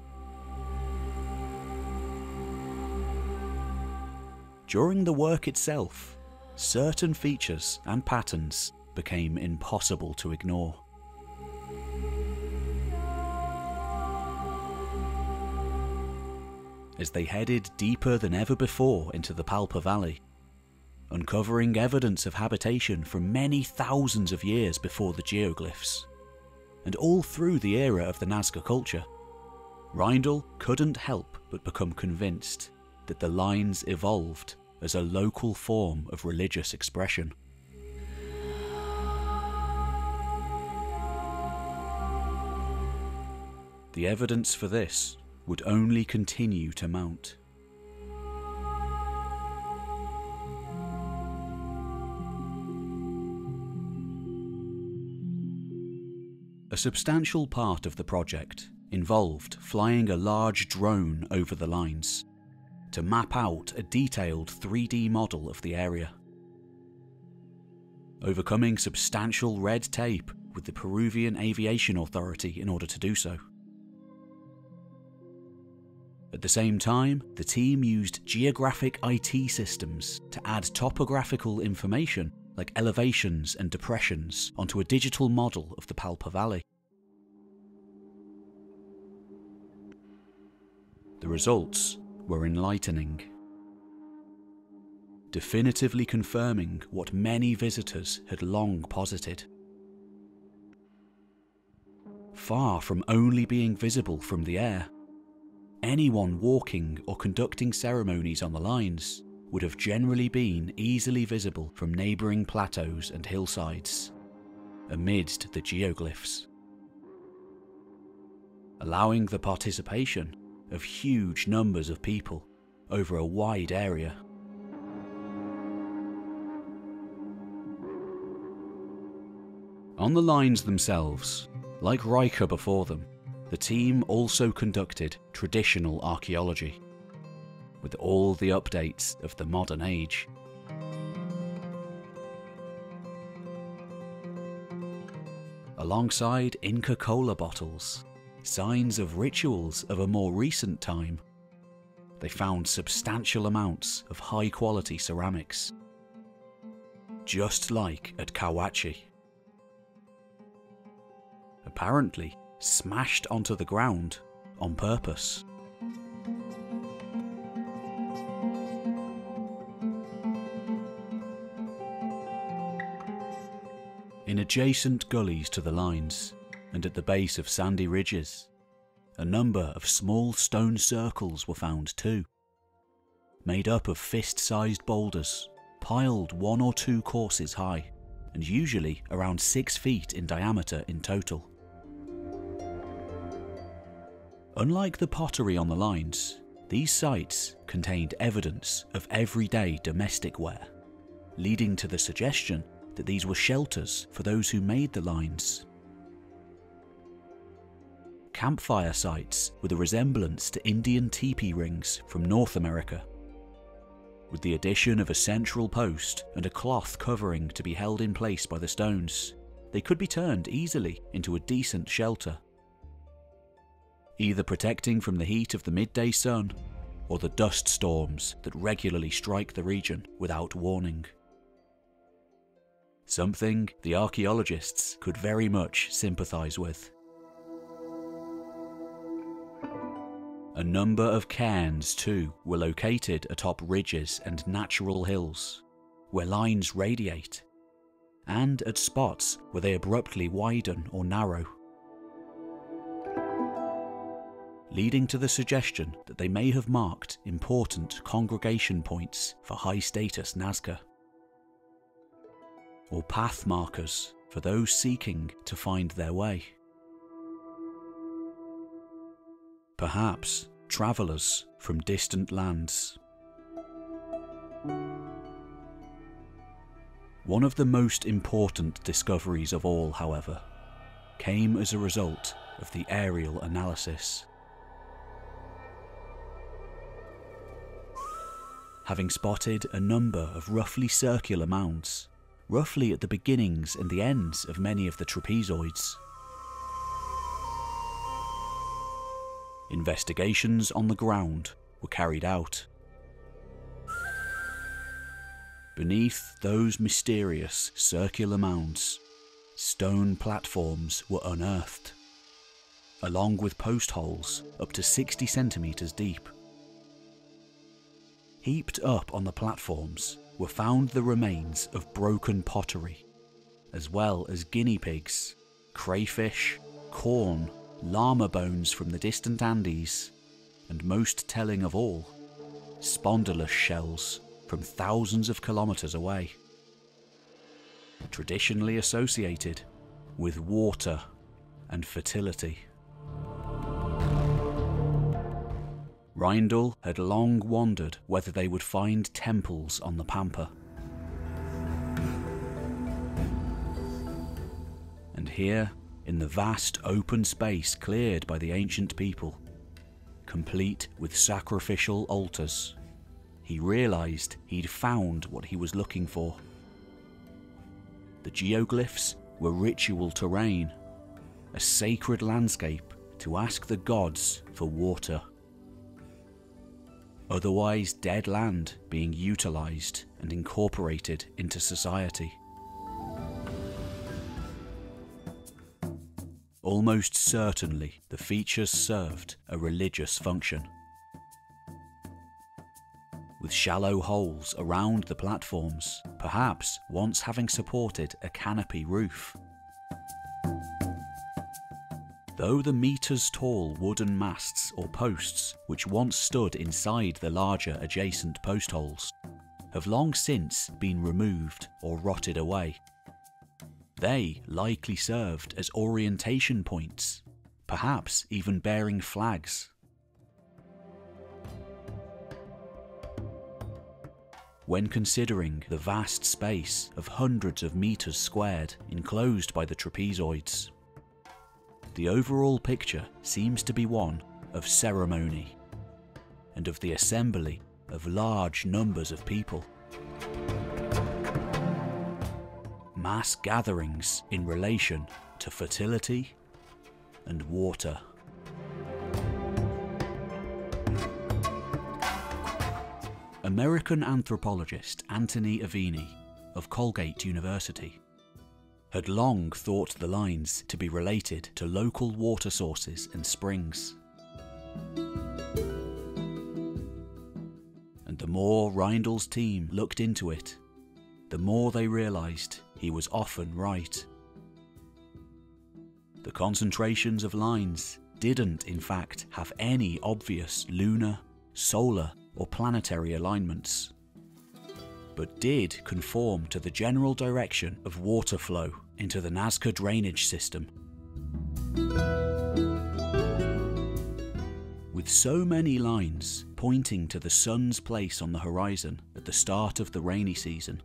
During the work itself, certain features and patterns became impossible to ignore. As they headed deeper than ever before into the Palpa Valley, uncovering evidence of habitation from many thousands of years before the geoglyphs, and all through the era of the Nazca culture, Reindel couldn't help but become convinced that the lines evolved as a local form of religious expression. The evidence for this would only continue to mount. A substantial part of the project involved flying a large drone over the lines to map out a detailed 3D model of the area. Overcoming substantial red tape with the Peruvian Aviation Authority in order to do so. At the same time, the team used geographic IT systems to add topographical information like elevations and depressions onto a digital model of the Palpa Valley. The results were enlightening, definitively confirming what many visitors had long posited. Far from only being visible from the air, anyone walking or conducting ceremonies on the lines would have generally been easily visible from neighbouring plateaus and hillsides, amidst the geoglyphs, allowing the participation of huge numbers of people over a wide area. On the lines themselves, like Reiche before them, the team also conducted traditional archaeology, with all the updates of the modern age. Alongside Inca cola bottles, signs of rituals of a more recent time, they found substantial amounts of high-quality ceramics, just like at Cahuachi. Apparently smashed onto the ground on purpose. In adjacent gullies to the lines, and at the base of sandy ridges, a number of small stone circles were found too, made up of fist-sized boulders, piled 1 or 2 courses high, and usually around 6 feet in diameter in total. Unlike the pottery on the lines, these sites contained evidence of everyday domestic wear, leading to the suggestion that these were shelters for those who made the lines. Campfire sites with a resemblance to Indian teepee rings from North America, with the addition of a central post and a cloth covering to be held in place by the stones. They could be turned easily into a decent shelter, either protecting from the heat of the midday sun or the dust storms that regularly strike the region without warning. Something the archaeologists could very much sympathise with. A number of cairns too were located atop ridges and natural hills, where lines radiate, and at spots where they abruptly widen or narrow, leading to the suggestion that they may have marked important congregation points for high-status Nazca, or path markers for those seeking to find their way. Perhaps travellers from distant lands. One of the most important discoveries of all, however, came as a result of the aerial analysis. Having spotted a number of roughly circular mounds, roughly at the beginnings and the ends of many of the trapezoids, investigations on the ground were carried out. Beneath those mysterious circular mounds, stone platforms were unearthed, along with post holes up to 60 centimetres deep. Heaped up on the platforms were found the remains of broken pottery, as well as guinea pigs, crayfish, corn, llama bones from the distant Andes, and most telling of all, spondylus shells from thousands of kilometres away, traditionally associated with water and fertility. Reindel had long wondered whether they would find temples on the Pampa. And here, in the vast open space cleared by the ancient people, complete with sacrificial altars, he realised he'd found what he was looking for. The geoglyphs were ritual terrain, a sacred landscape to ask the gods for water. Otherwise dead land being utilised and incorporated into society. Almost certainly the features served a religious function, with shallow holes around the platforms, perhaps once having supported a canopy roof. Though the metres-tall wooden masts or posts which once stood inside the larger adjacent post holes have long since been removed or rotted away, they likely served as orientation points, perhaps even bearing flags. When considering the vast space of hundreds of metres squared enclosed by the trapezoids, the overall picture seems to be one of ceremony and of the assembly of large numbers of people. Mass gatherings in relation to fertility and water. American anthropologist Anthony Aveni of Colgate University had long thought the lines to be related to local water sources and springs. And the more Reindel's team looked into it, the more they realised he was often right. The concentrations of lines didn't in fact have any obvious lunar, solar or planetary alignments, but did conform to the general direction of water flow into the Nazca drainage system. With so many lines pointing to the sun's place on the horizon at the start of the rainy season,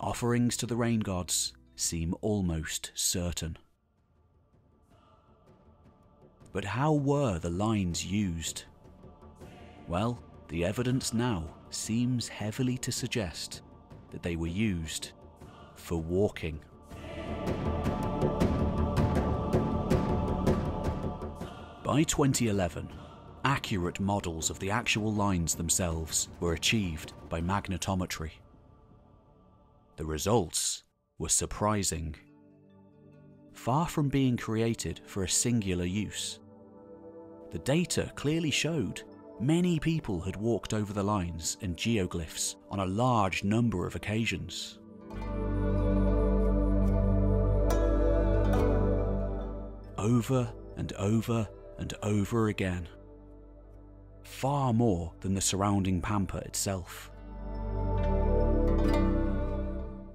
offerings to the rain gods seem almost certain. But how were the lines used? Well, the evidence now seems heavily to suggest that they were used for walking. By 2011, accurate models of the actual lines themselves were achieved by magnetometry. The results were surprising. Far from being created for a singular use, the data clearly showed many people had walked over the lines and geoglyphs on a large number of occasions. Over and over and over again. Far more than the surrounding Pampa itself.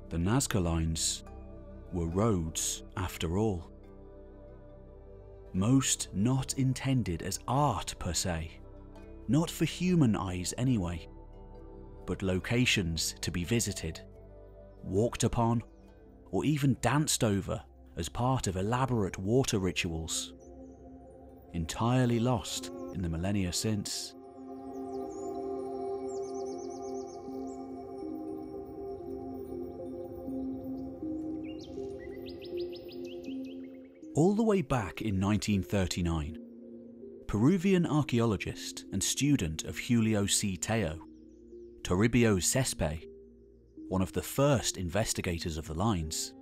The Nazca lines were roads after all. Most not intended as art per se, not for human eyes anyway, but locations to be visited, walked upon, or even danced over as part of elaborate water rituals, entirely lost in the millennia since. All the way back in 1939, Peruvian archaeologist and student of Julio C. Teo, Toribio Cespe, one of the first investigators of the lines,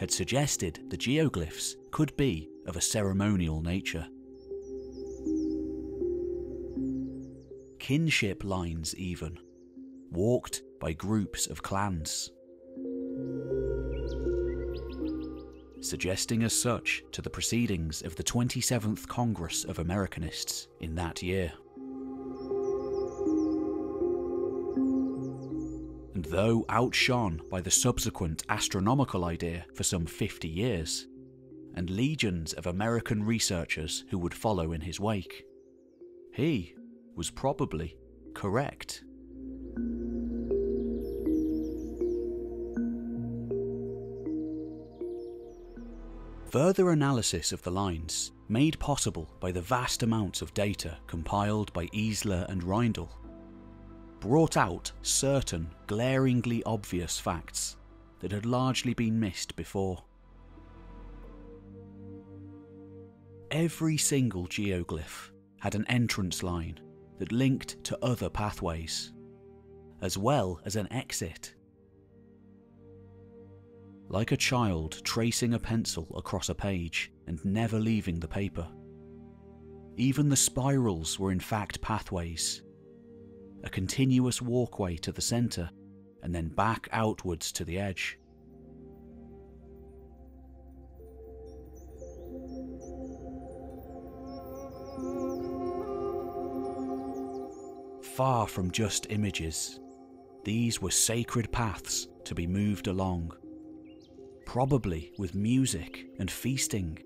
had suggested the geoglyphs could be of a ceremonial nature. Kinship lines even, walked by groups of clans, suggesting as such to the proceedings of the 27th Congress of Americanists in that year. And though outshone by the subsequent astronomical idea for some 50 years, and legions of American researchers who would follow in his wake, he was probably correct. Further analysis of the lines, made possible by the vast amounts of data compiled by Isler and Reindel, brought out certain glaringly obvious facts that had largely been missed before. Every single geoglyph had an entrance line that linked to other pathways, as well as an exit. Like a child tracing a pencil across a page and never leaving the paper. Even the spirals were in fact pathways, a continuous walkway to the centre and then back outwards to the edge. Far from just images, these were sacred paths to be moved along, probably with music and feasting.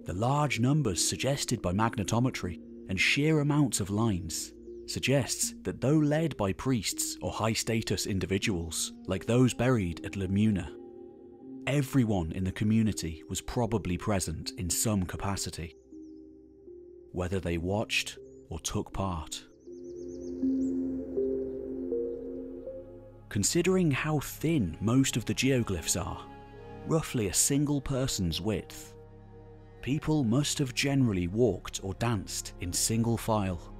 The large numbers suggested by magnetometry and sheer amounts of lines suggests that though led by priests or high-status individuals like those buried at La Muna, everyone in the community was probably present in some capacity, whether they watched or took part. Considering how thin most of the geoglyphs are, roughly a single person's width, people must have generally walked or danced in single file,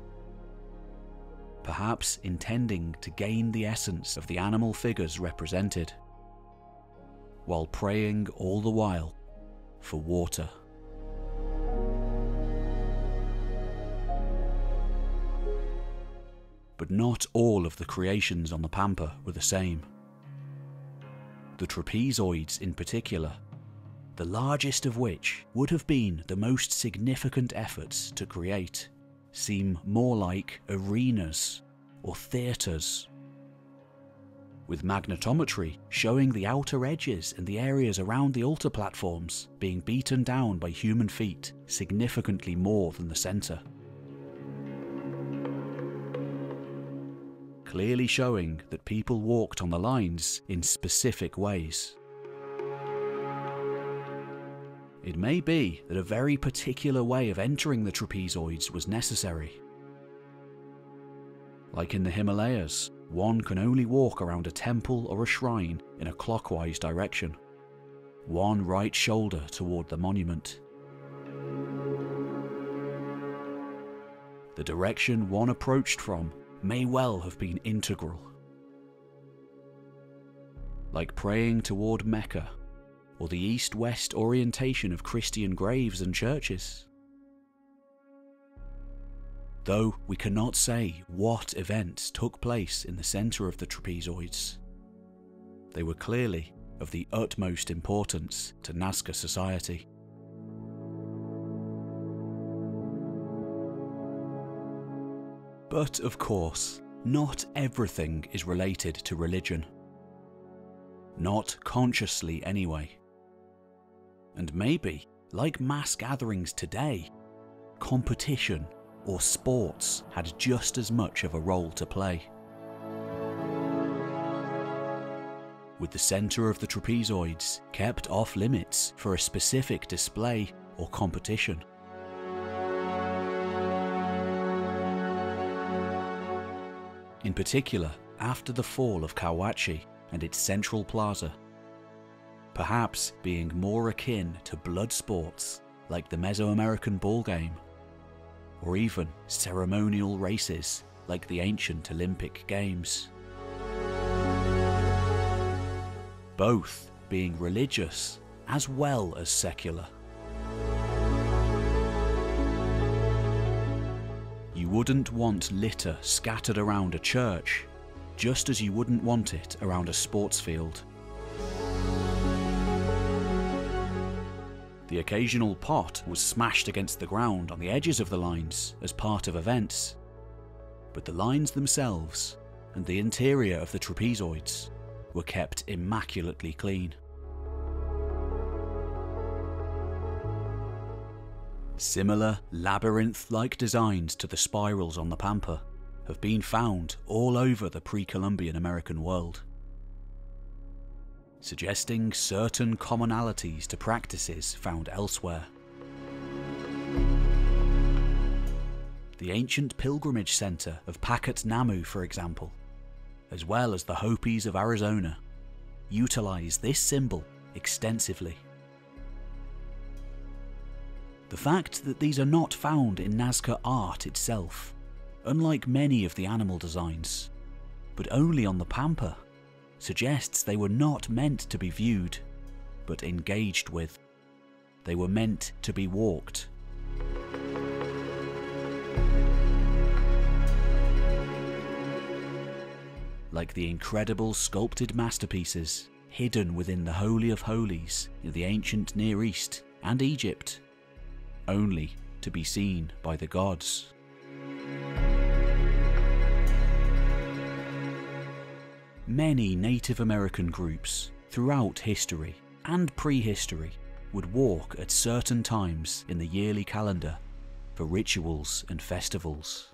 perhaps intending to gain the essence of the animal figures represented, while praying all the while for water. But not all of the creations on the Pampa were the same. The trapezoids in particular, the largest of which would have been the most significant efforts to create, seem more like arenas or theatres. with magnetometry showing the outer edges and the areas around the altar platforms being beaten down by human feet significantly more than the centre. Clearly showing that people walked on the lines in specific ways. It may be that a very particular way of entering the trapezoids was necessary. Like in the Himalayas, one can only walk around a temple or a shrine in a clockwise direction, one right shoulder toward the monument. The direction one approached from may well have been integral. Like praying toward Mecca, or the east-west orientation of Christian graves and churches. Though we cannot say what events took place in the centre of the trapezoids, they were clearly of the utmost importance to Nazca society. But of course, not everything is related to religion. Not consciously anyway. And maybe, like mass gatherings today, competition or sports had just as much of a role to play. With the centre of the trapezoids kept off limits for a specific display or competition. In particular, after the fall of Cahuachi and its central plaza, perhaps being more akin to blood sports like the Mesoamerican ball game, or even ceremonial races like the ancient Olympic Games. Both being religious as well as secular. You wouldn't want litter scattered around a church, just as you wouldn't want it around a sports field. The occasional pot was smashed against the ground on the edges of the lines as part of events, but the lines themselves and the interior of the trapezoids were kept immaculately clean. Similar labyrinth-like designs to the spirals on the Pampa have been found all over the pre-Columbian American world, suggesting certain commonalities to practices found elsewhere. The ancient pilgrimage center of Pacatnamu, for example, as well as the Hopis of Arizona, utilize this symbol extensively. The fact that these are not found in Nazca art itself, unlike many of the animal designs, but only on the Pampa, suggests they were not meant to be viewed, but engaged with. They were meant to be walked. Like the incredible sculpted masterpieces hidden within the Holy of Holies in the ancient Near East and Egypt, only to be seen by the gods. Many Native American groups throughout history and prehistory would walk at certain times in the yearly calendar for rituals and festivals.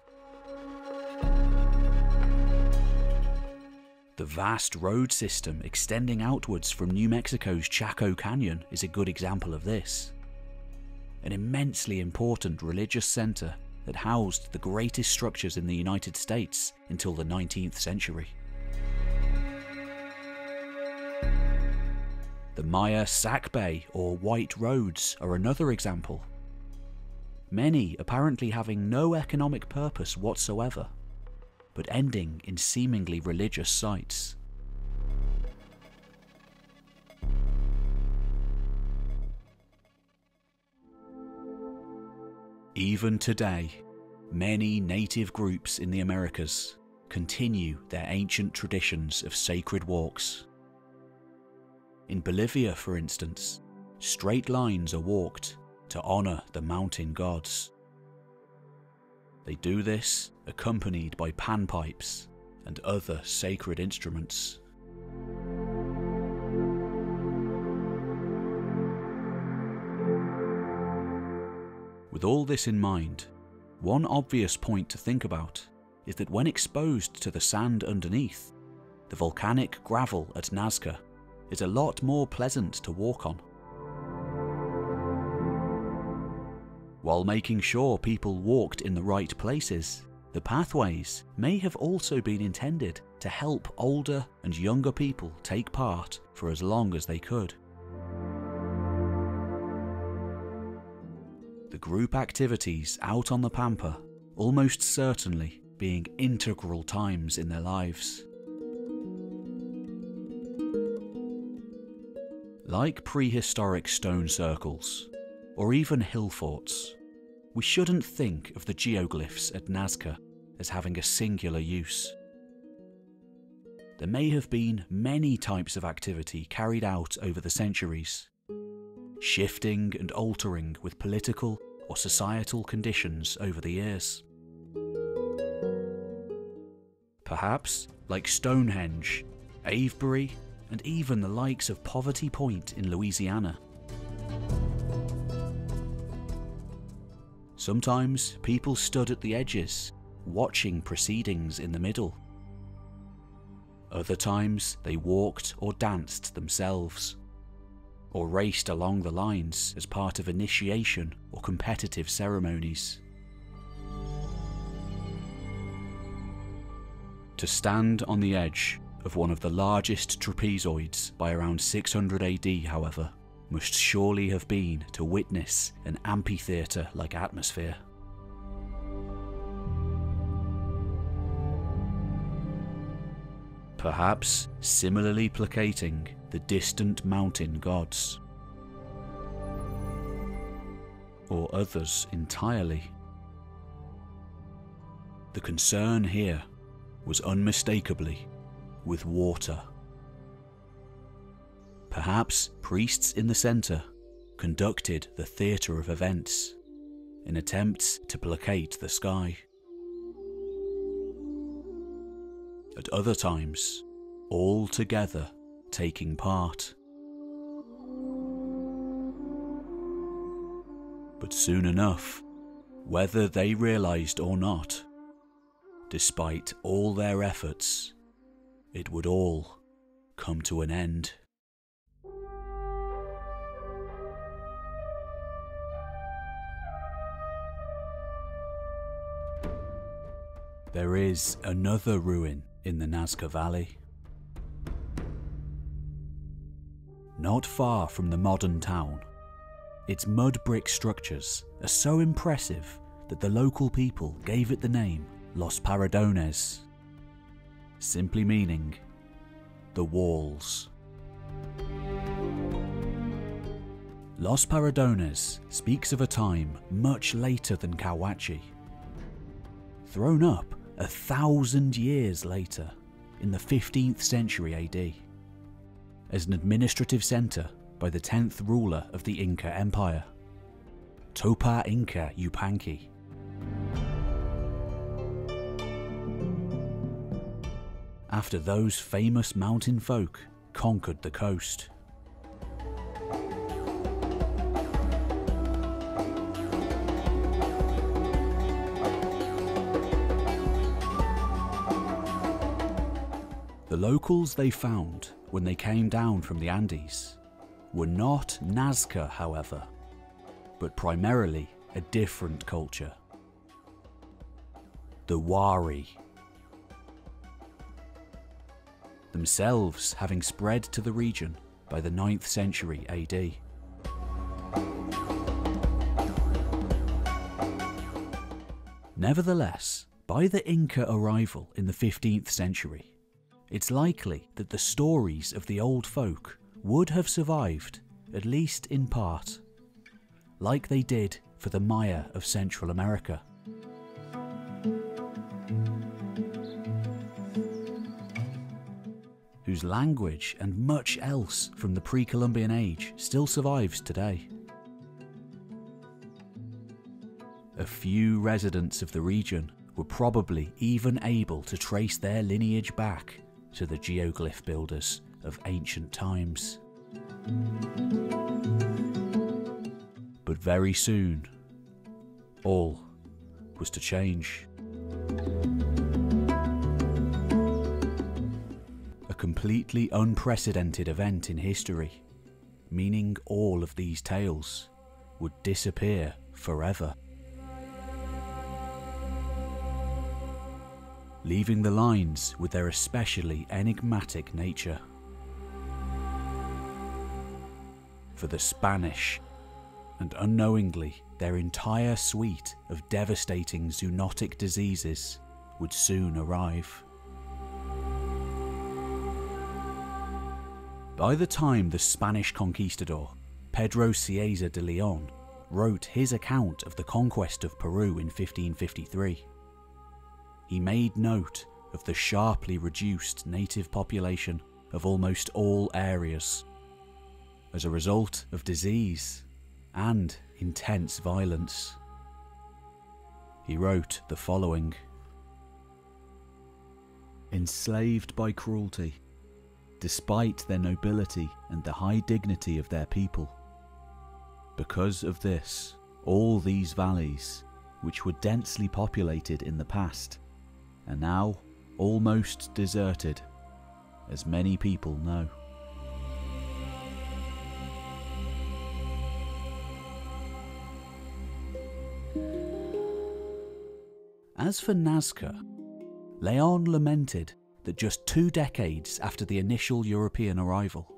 The vast road system extending outwards from New Mexico's Chaco Canyon is a good example of this. An immensely important religious centre that housed the greatest structures in the United States until the 19th century. The Maya Sac Bay or White Roads are another example. Many apparently having no economic purpose whatsoever, but ending in seemingly religious sites. Even today, many native groups in the Americas continue their ancient traditions of sacred walks. In Bolivia, for instance, straight lines are walked to honour the mountain gods. They do this accompanied by panpipes and other sacred instruments. With all this in mind, one obvious point to think about is that when exposed to the sand underneath, the volcanic gravel at Nazca is a lot more pleasant to walk on. While making sure people walked in the right places, the pathways may have also been intended to help older and younger people take part for as long as they could. The group activities out on the Pampa almost certainly being integral times in their lives. Like prehistoric stone circles, or even hill forts, we shouldn't think of the geoglyphs at Nazca as having a singular use. There may have been many types of activity carried out over the centuries, shifting and altering with political or societal conditions over the years. Perhaps, like Stonehenge, Avebury, and even the likes of Poverty Point in Louisiana. Sometimes people stood at the edges, watching proceedings in the middle. Other times they walked or danced themselves, or raced along the lines as part of initiation or competitive ceremonies. To stand on the edge of one of the largest trapezoids by around 600 AD, however, must surely have been to witness an amphitheatre-like atmosphere. Perhaps similarly placating the distant mountain gods. Or others entirely. The concern here was unmistakably with water. Perhaps priests in the centre conducted the theatre of events in attempts to placate the sky. At other times, all together taking part. But soon enough, whether they realised or not, despite all their efforts, it would all come to an end. There is another ruin in the Nazca Valley. Not far from the modern town, its mud brick structures are so impressive that the local people gave it the name Los Paradones, simply meaning the walls. Los Paradones speaks of a time much later than Cahuachi, thrown up 1,000 years later in the 15th century AD, as an administrative centre by the 10th ruler of the Inca Empire, Topa Inca Yupanqui. After those famous mountain folk conquered the coast. The locals they found when they came down from the Andes were not Nazca, however, but primarily a different culture. The Wari. Themselves having spread to the region by the 9th century AD. Nevertheless, by the Inca arrival in the 15th century, it's likely that the stories of the old folk would have survived, at least in part, like they did for the Maya of Central America. Whose language and much else from the pre-Columbian age still survives today. A few residents of the region were probably even able to trace their lineage back to the geoglyph builders of ancient times. But very soon, all was to change. A completely unprecedented event in history, meaning all of these tales would disappear forever. Leaving the lines with their especially enigmatic nature. For the Spanish, and unknowingly their entire suite of devastating zoonotic diseases would soon arrive. By the time the Spanish conquistador, Pedro Cieza de Leon, wrote his account of the conquest of Peru in 1553, he made note of the sharply reduced native population of almost all areas as a result of disease and intense violence. He wrote the following: enslaved by cruelty, despite their nobility and the high dignity of their people. Because of this, all these valleys, which were densely populated in the past, are now almost deserted, as many people know. As for Nazca, Leon lamented that just 2 decades after the initial European arrival,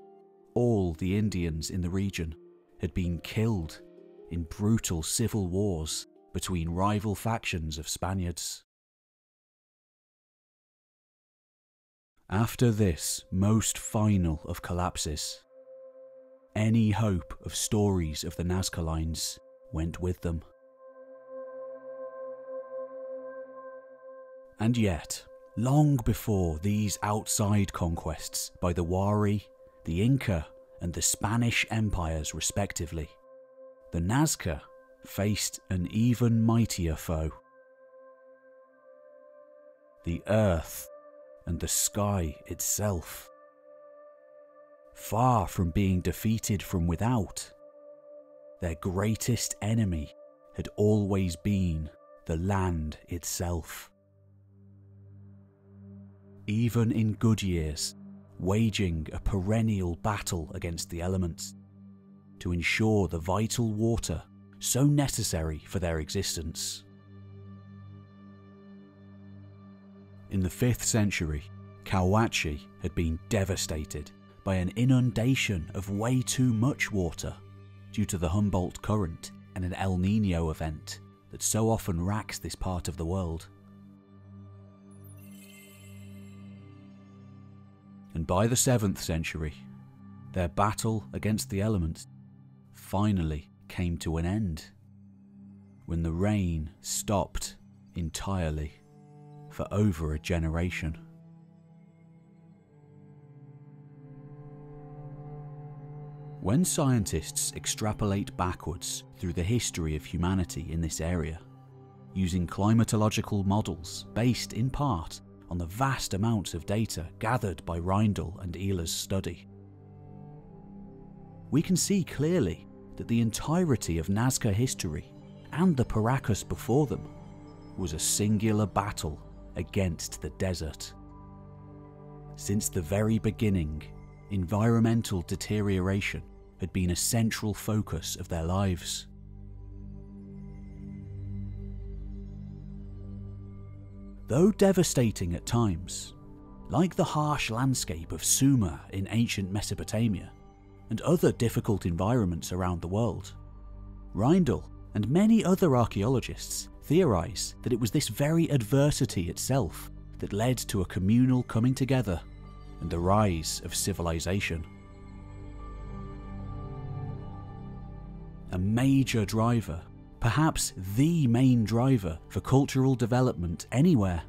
all the Indians in the region had been killed in brutal civil wars between rival factions of Spaniards. After this most final of collapses, any hope of stories of the Nazca lines went with them. And yet, long before these outside conquests by the Wari, the Inca, and the Spanish empires respectively, the Nazca faced an even mightier foe. The earth and the sky itself. Far from being defeated from without, their greatest enemy had always been the land itself. Even in good years, waging a perennial battle against the elements to ensure the vital water so necessary for their existence. In the 5th century, Cahuachi had been devastated by an inundation of way too much water due to the Humboldt current and an El Niño event that so often racks this part of the world. And by the 7th century, their battle against the elements finally came to an end, when the rain stopped entirely for over a generation. When scientists extrapolate backwards through the history of humanity in this area, using climatological models based in part on the vast amounts of data gathered by Reindel and Ehler's study, we can see clearly that the entirety of Nazca history and the Paracas before them was a singular battle against the desert. Since the very beginning, environmental deterioration had been a central focus of their lives. Though devastating at times, like the harsh landscape of Sumer in ancient Mesopotamia and other difficult environments around the world, Reindel and many other archaeologists theorise that it was this very adversity itself that led to a communal coming together and the rise of civilization. A major driver, perhaps the main driver for cultural development anywhere,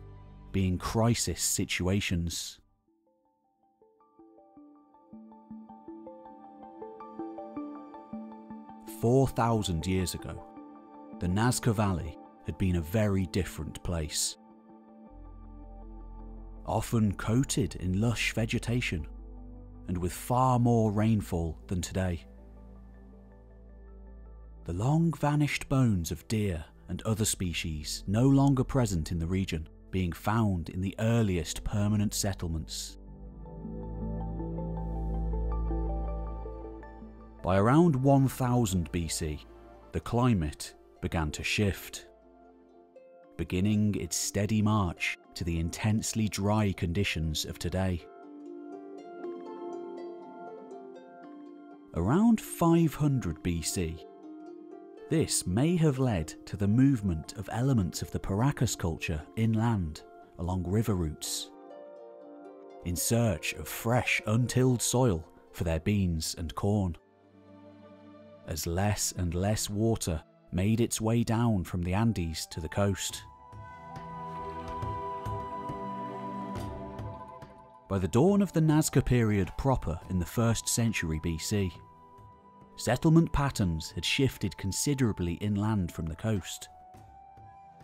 being crisis situations. "4,000 years ago, the Nazca Valley had been a very different place. Often coated in lush vegetation and with far more rainfall than today. The long vanished bones of deer and other species no longer present in the region being found in the earliest permanent settlements. By around 1000 BC, the climate began to shift, beginning its steady march to the intensely dry conditions of today. Around 500 BC, this may have led to the movement of elements of the Paracas culture inland along river routes, in search of fresh, untilled soil for their beans and corn. As less and less water made its way down from the Andes to the coast. By the dawn of the Nazca period proper in the 1st century BC, settlement patterns had shifted considerably inland from the coast,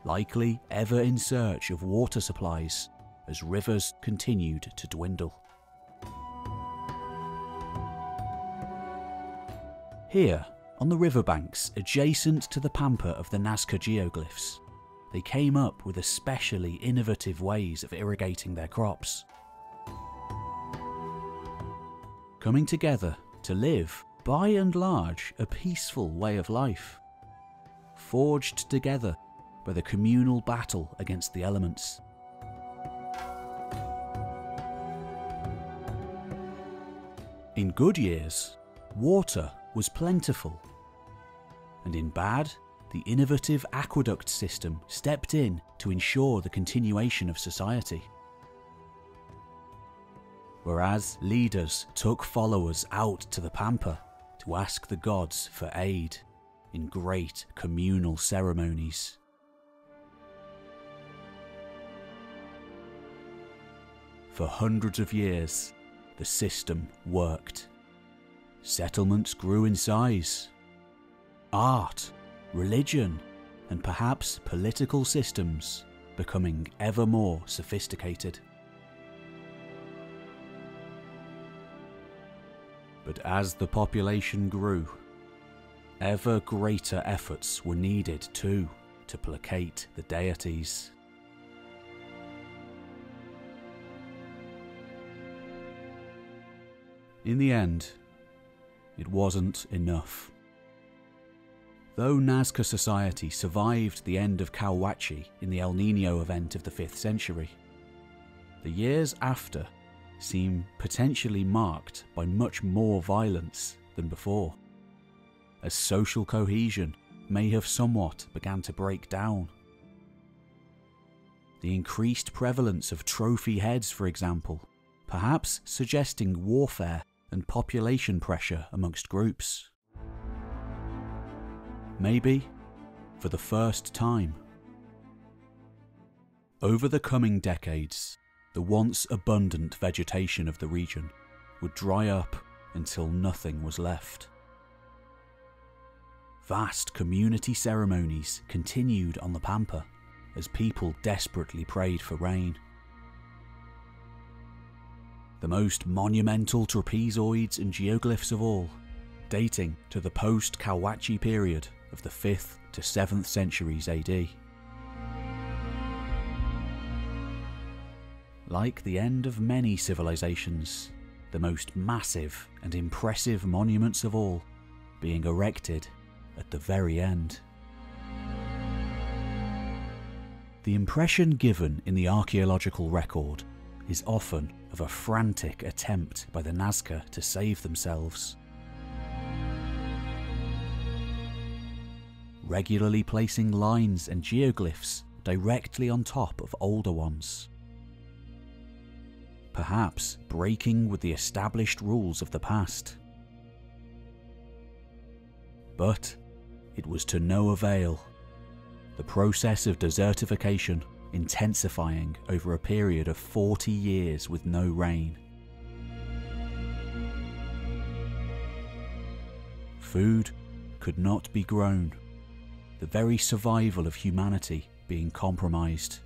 likely ever in search of water supplies as rivers continued to dwindle. Here, on the riverbanks adjacent to the Pampa of the Nazca geoglyphs, they came up with especially innovative ways of irrigating their crops, coming together to live, by and large, a peaceful way of life, forged together by the communal battle against the elements. In good years, water was plentiful, and in bad, the innovative aqueduct system stepped in to ensure the continuation of society. Whereas leaders took followers out to the Pampa to ask the gods for aid in great communal ceremonies. For hundreds of years, the system worked. Settlements grew in size. Art, religion, and perhaps political systems becoming ever more sophisticated. But as the population grew, ever greater efforts were needed too to placate the deities. In the end, it wasn't enough. Though Nazca society survived the end of Cahuachi in the El Niño event of the 5th century, the years after seem potentially marked by much more violence than before, as social cohesion may have somewhat begun to break down. The increased prevalence of trophy heads, for example, perhaps suggesting warfare and population pressure amongst groups. Maybe for the first time. Over the coming decades, the once abundant vegetation of the region would dry up until nothing was left. Vast community ceremonies continued on the Pampa as people desperately prayed for rain. The most monumental trapezoids and geoglyphs of all, dating to the post-Cahuachi period of the 5th to 7th centuries AD. Like the end of many civilizations, the most massive and impressive monuments of all being erected at the very end. The impression given in the archaeological record is often of a frantic attempt by the Nazca to save themselves, regularly placing lines and geoglyphs directly on top of older ones, perhaps breaking with the established rules of the past. But it was to no avail, the process of desertification intensifying over a period of 40 years with no rain. Food could not be grown, the very survival of humanity being compromised.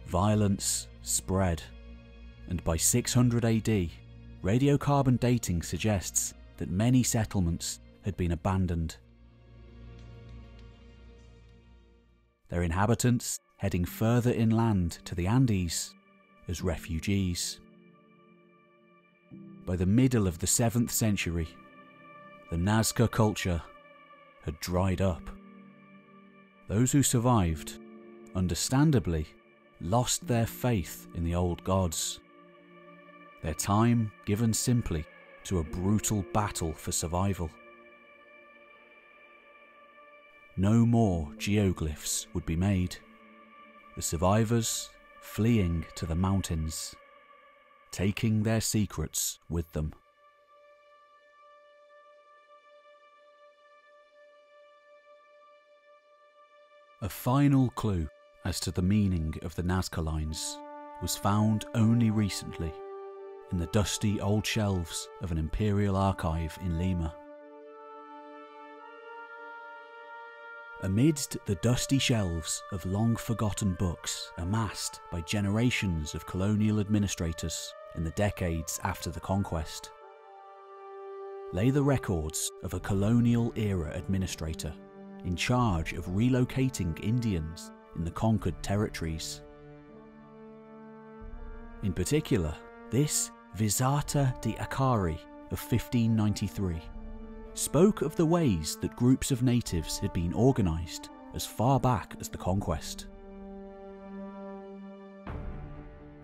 Violence spread, and by 600 AD, radiocarbon dating suggests that many settlements had been abandoned. Their inhabitants heading further inland to the Andes as refugees. By the middle of the 7th century, the Nazca culture had dried up. Those who survived, understandably, lost their faith in the old gods. Their time given simply to a brutal battle for survival. No more geoglyphs would be made. The survivors fleeing to the mountains, taking their secrets with them. A final clue as to the meaning of the Nazca lines was found only recently in the dusty old shelves of an imperial archive in Lima. Amidst the dusty shelves of long-forgotten books amassed by generations of colonial administrators in the decades after the conquest, lay the records of a colonial-era administrator in charge of relocating Indians in the conquered territories. In particular, this Visata de Acari of 1593 spoke of the ways that groups of natives had been organised as far back as the conquest.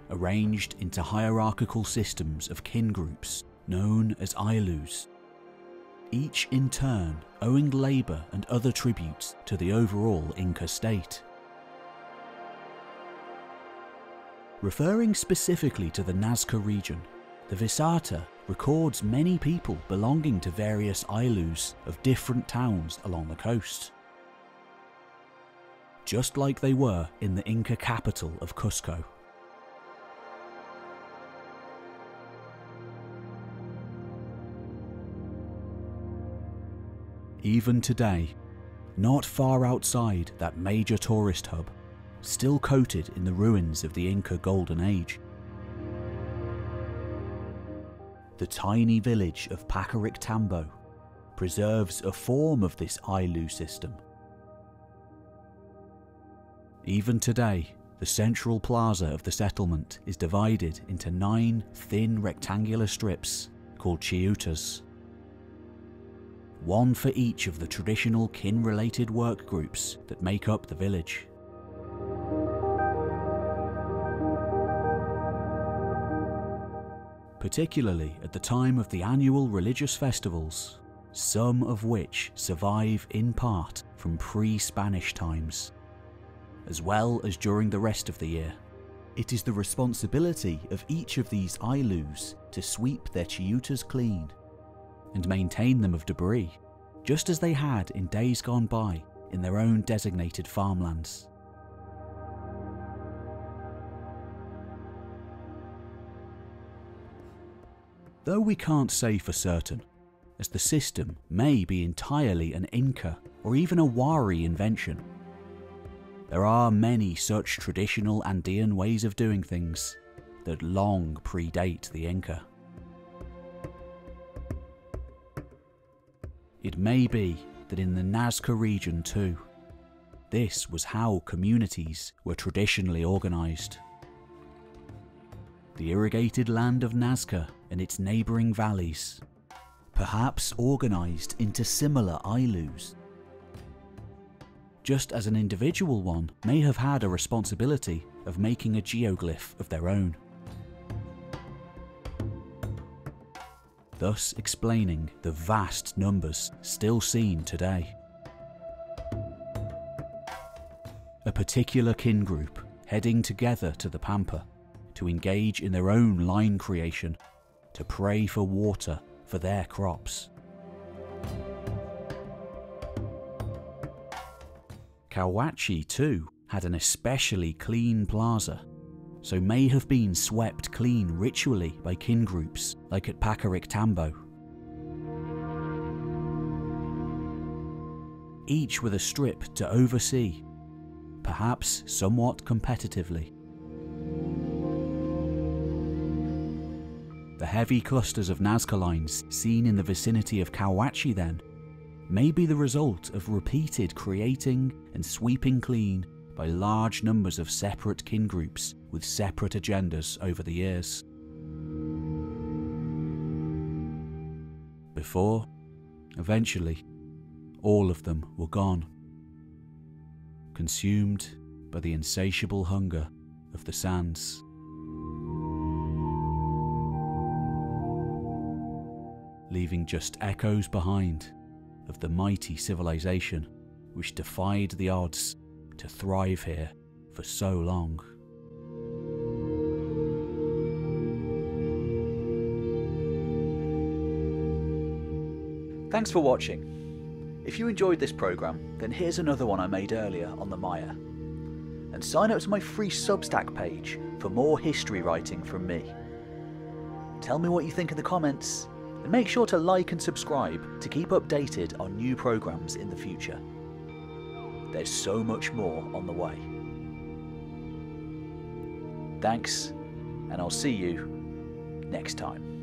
Arranged into hierarchical systems of kin groups known as Aylus, each in turn owing labour and other tributes to the overall Inca state. Referring specifically to the Nazca region, the Visata records many people belonging to various Aylus of different towns along the coast. Just like they were in the Inca capital of Cusco. Even today, not far outside that major tourist hub, still coated in the ruins of the Inca Golden Age, the tiny village of Pacarictambo preserves a form of this Aylu system. Even today, the central plaza of the settlement is divided into 9 thin rectangular strips called chiutas, one for each of the traditional kin-related work groups that make up the village. Particularly at the time of the annual religious festivals, some of which survive in part from pre-Spanish times, as well as during the rest of the year. It is the responsibility of each of these Aylus to sweep their chiutas clean and maintain them of debris, just as they had in days gone by in their own designated farmlands. Though we can't say for certain, as the system may be entirely an Inca or even a Wari invention, there are many such traditional Andean ways of doing things that long predate the Inca. It may be that in the Nazca region too, this was how communities were traditionally organised. The irrigated land of Nazca and its neighbouring valleys, perhaps organised into similar Aylus, just as an individual one may have had a responsibility of making a geoglyph of their own. Thus explaining the vast numbers still seen today. A particular kin group heading together to the Pampa to engage in their own line creation, to pray for water for their crops. Cahuachi too had an especially clean plaza, so may have been swept clean ritually by kin groups like at Pacarictambo. Each with a strip to oversee, perhaps somewhat competitively. The heavy clusters of Nazca lines seen in the vicinity of Cahuachi then may be the result of repeated creating and sweeping clean by large numbers of separate kin groups with separate agendas over the years. Before, eventually, all of them were gone, consumed by the insatiable hunger of the sands. Leaving just echoes behind of the mighty civilization which defied the odds to thrive here for so long. Thanks for watching. If you enjoyed this programme, then here's another one I made earlier on the Maya. And sign up to my free Substack page for more history writing from me. Tell me what you think in the comments, and make sure to like and subscribe to keep updated on new programmes in the future. There's so much more on the way. Thanks, and I'll see you next time.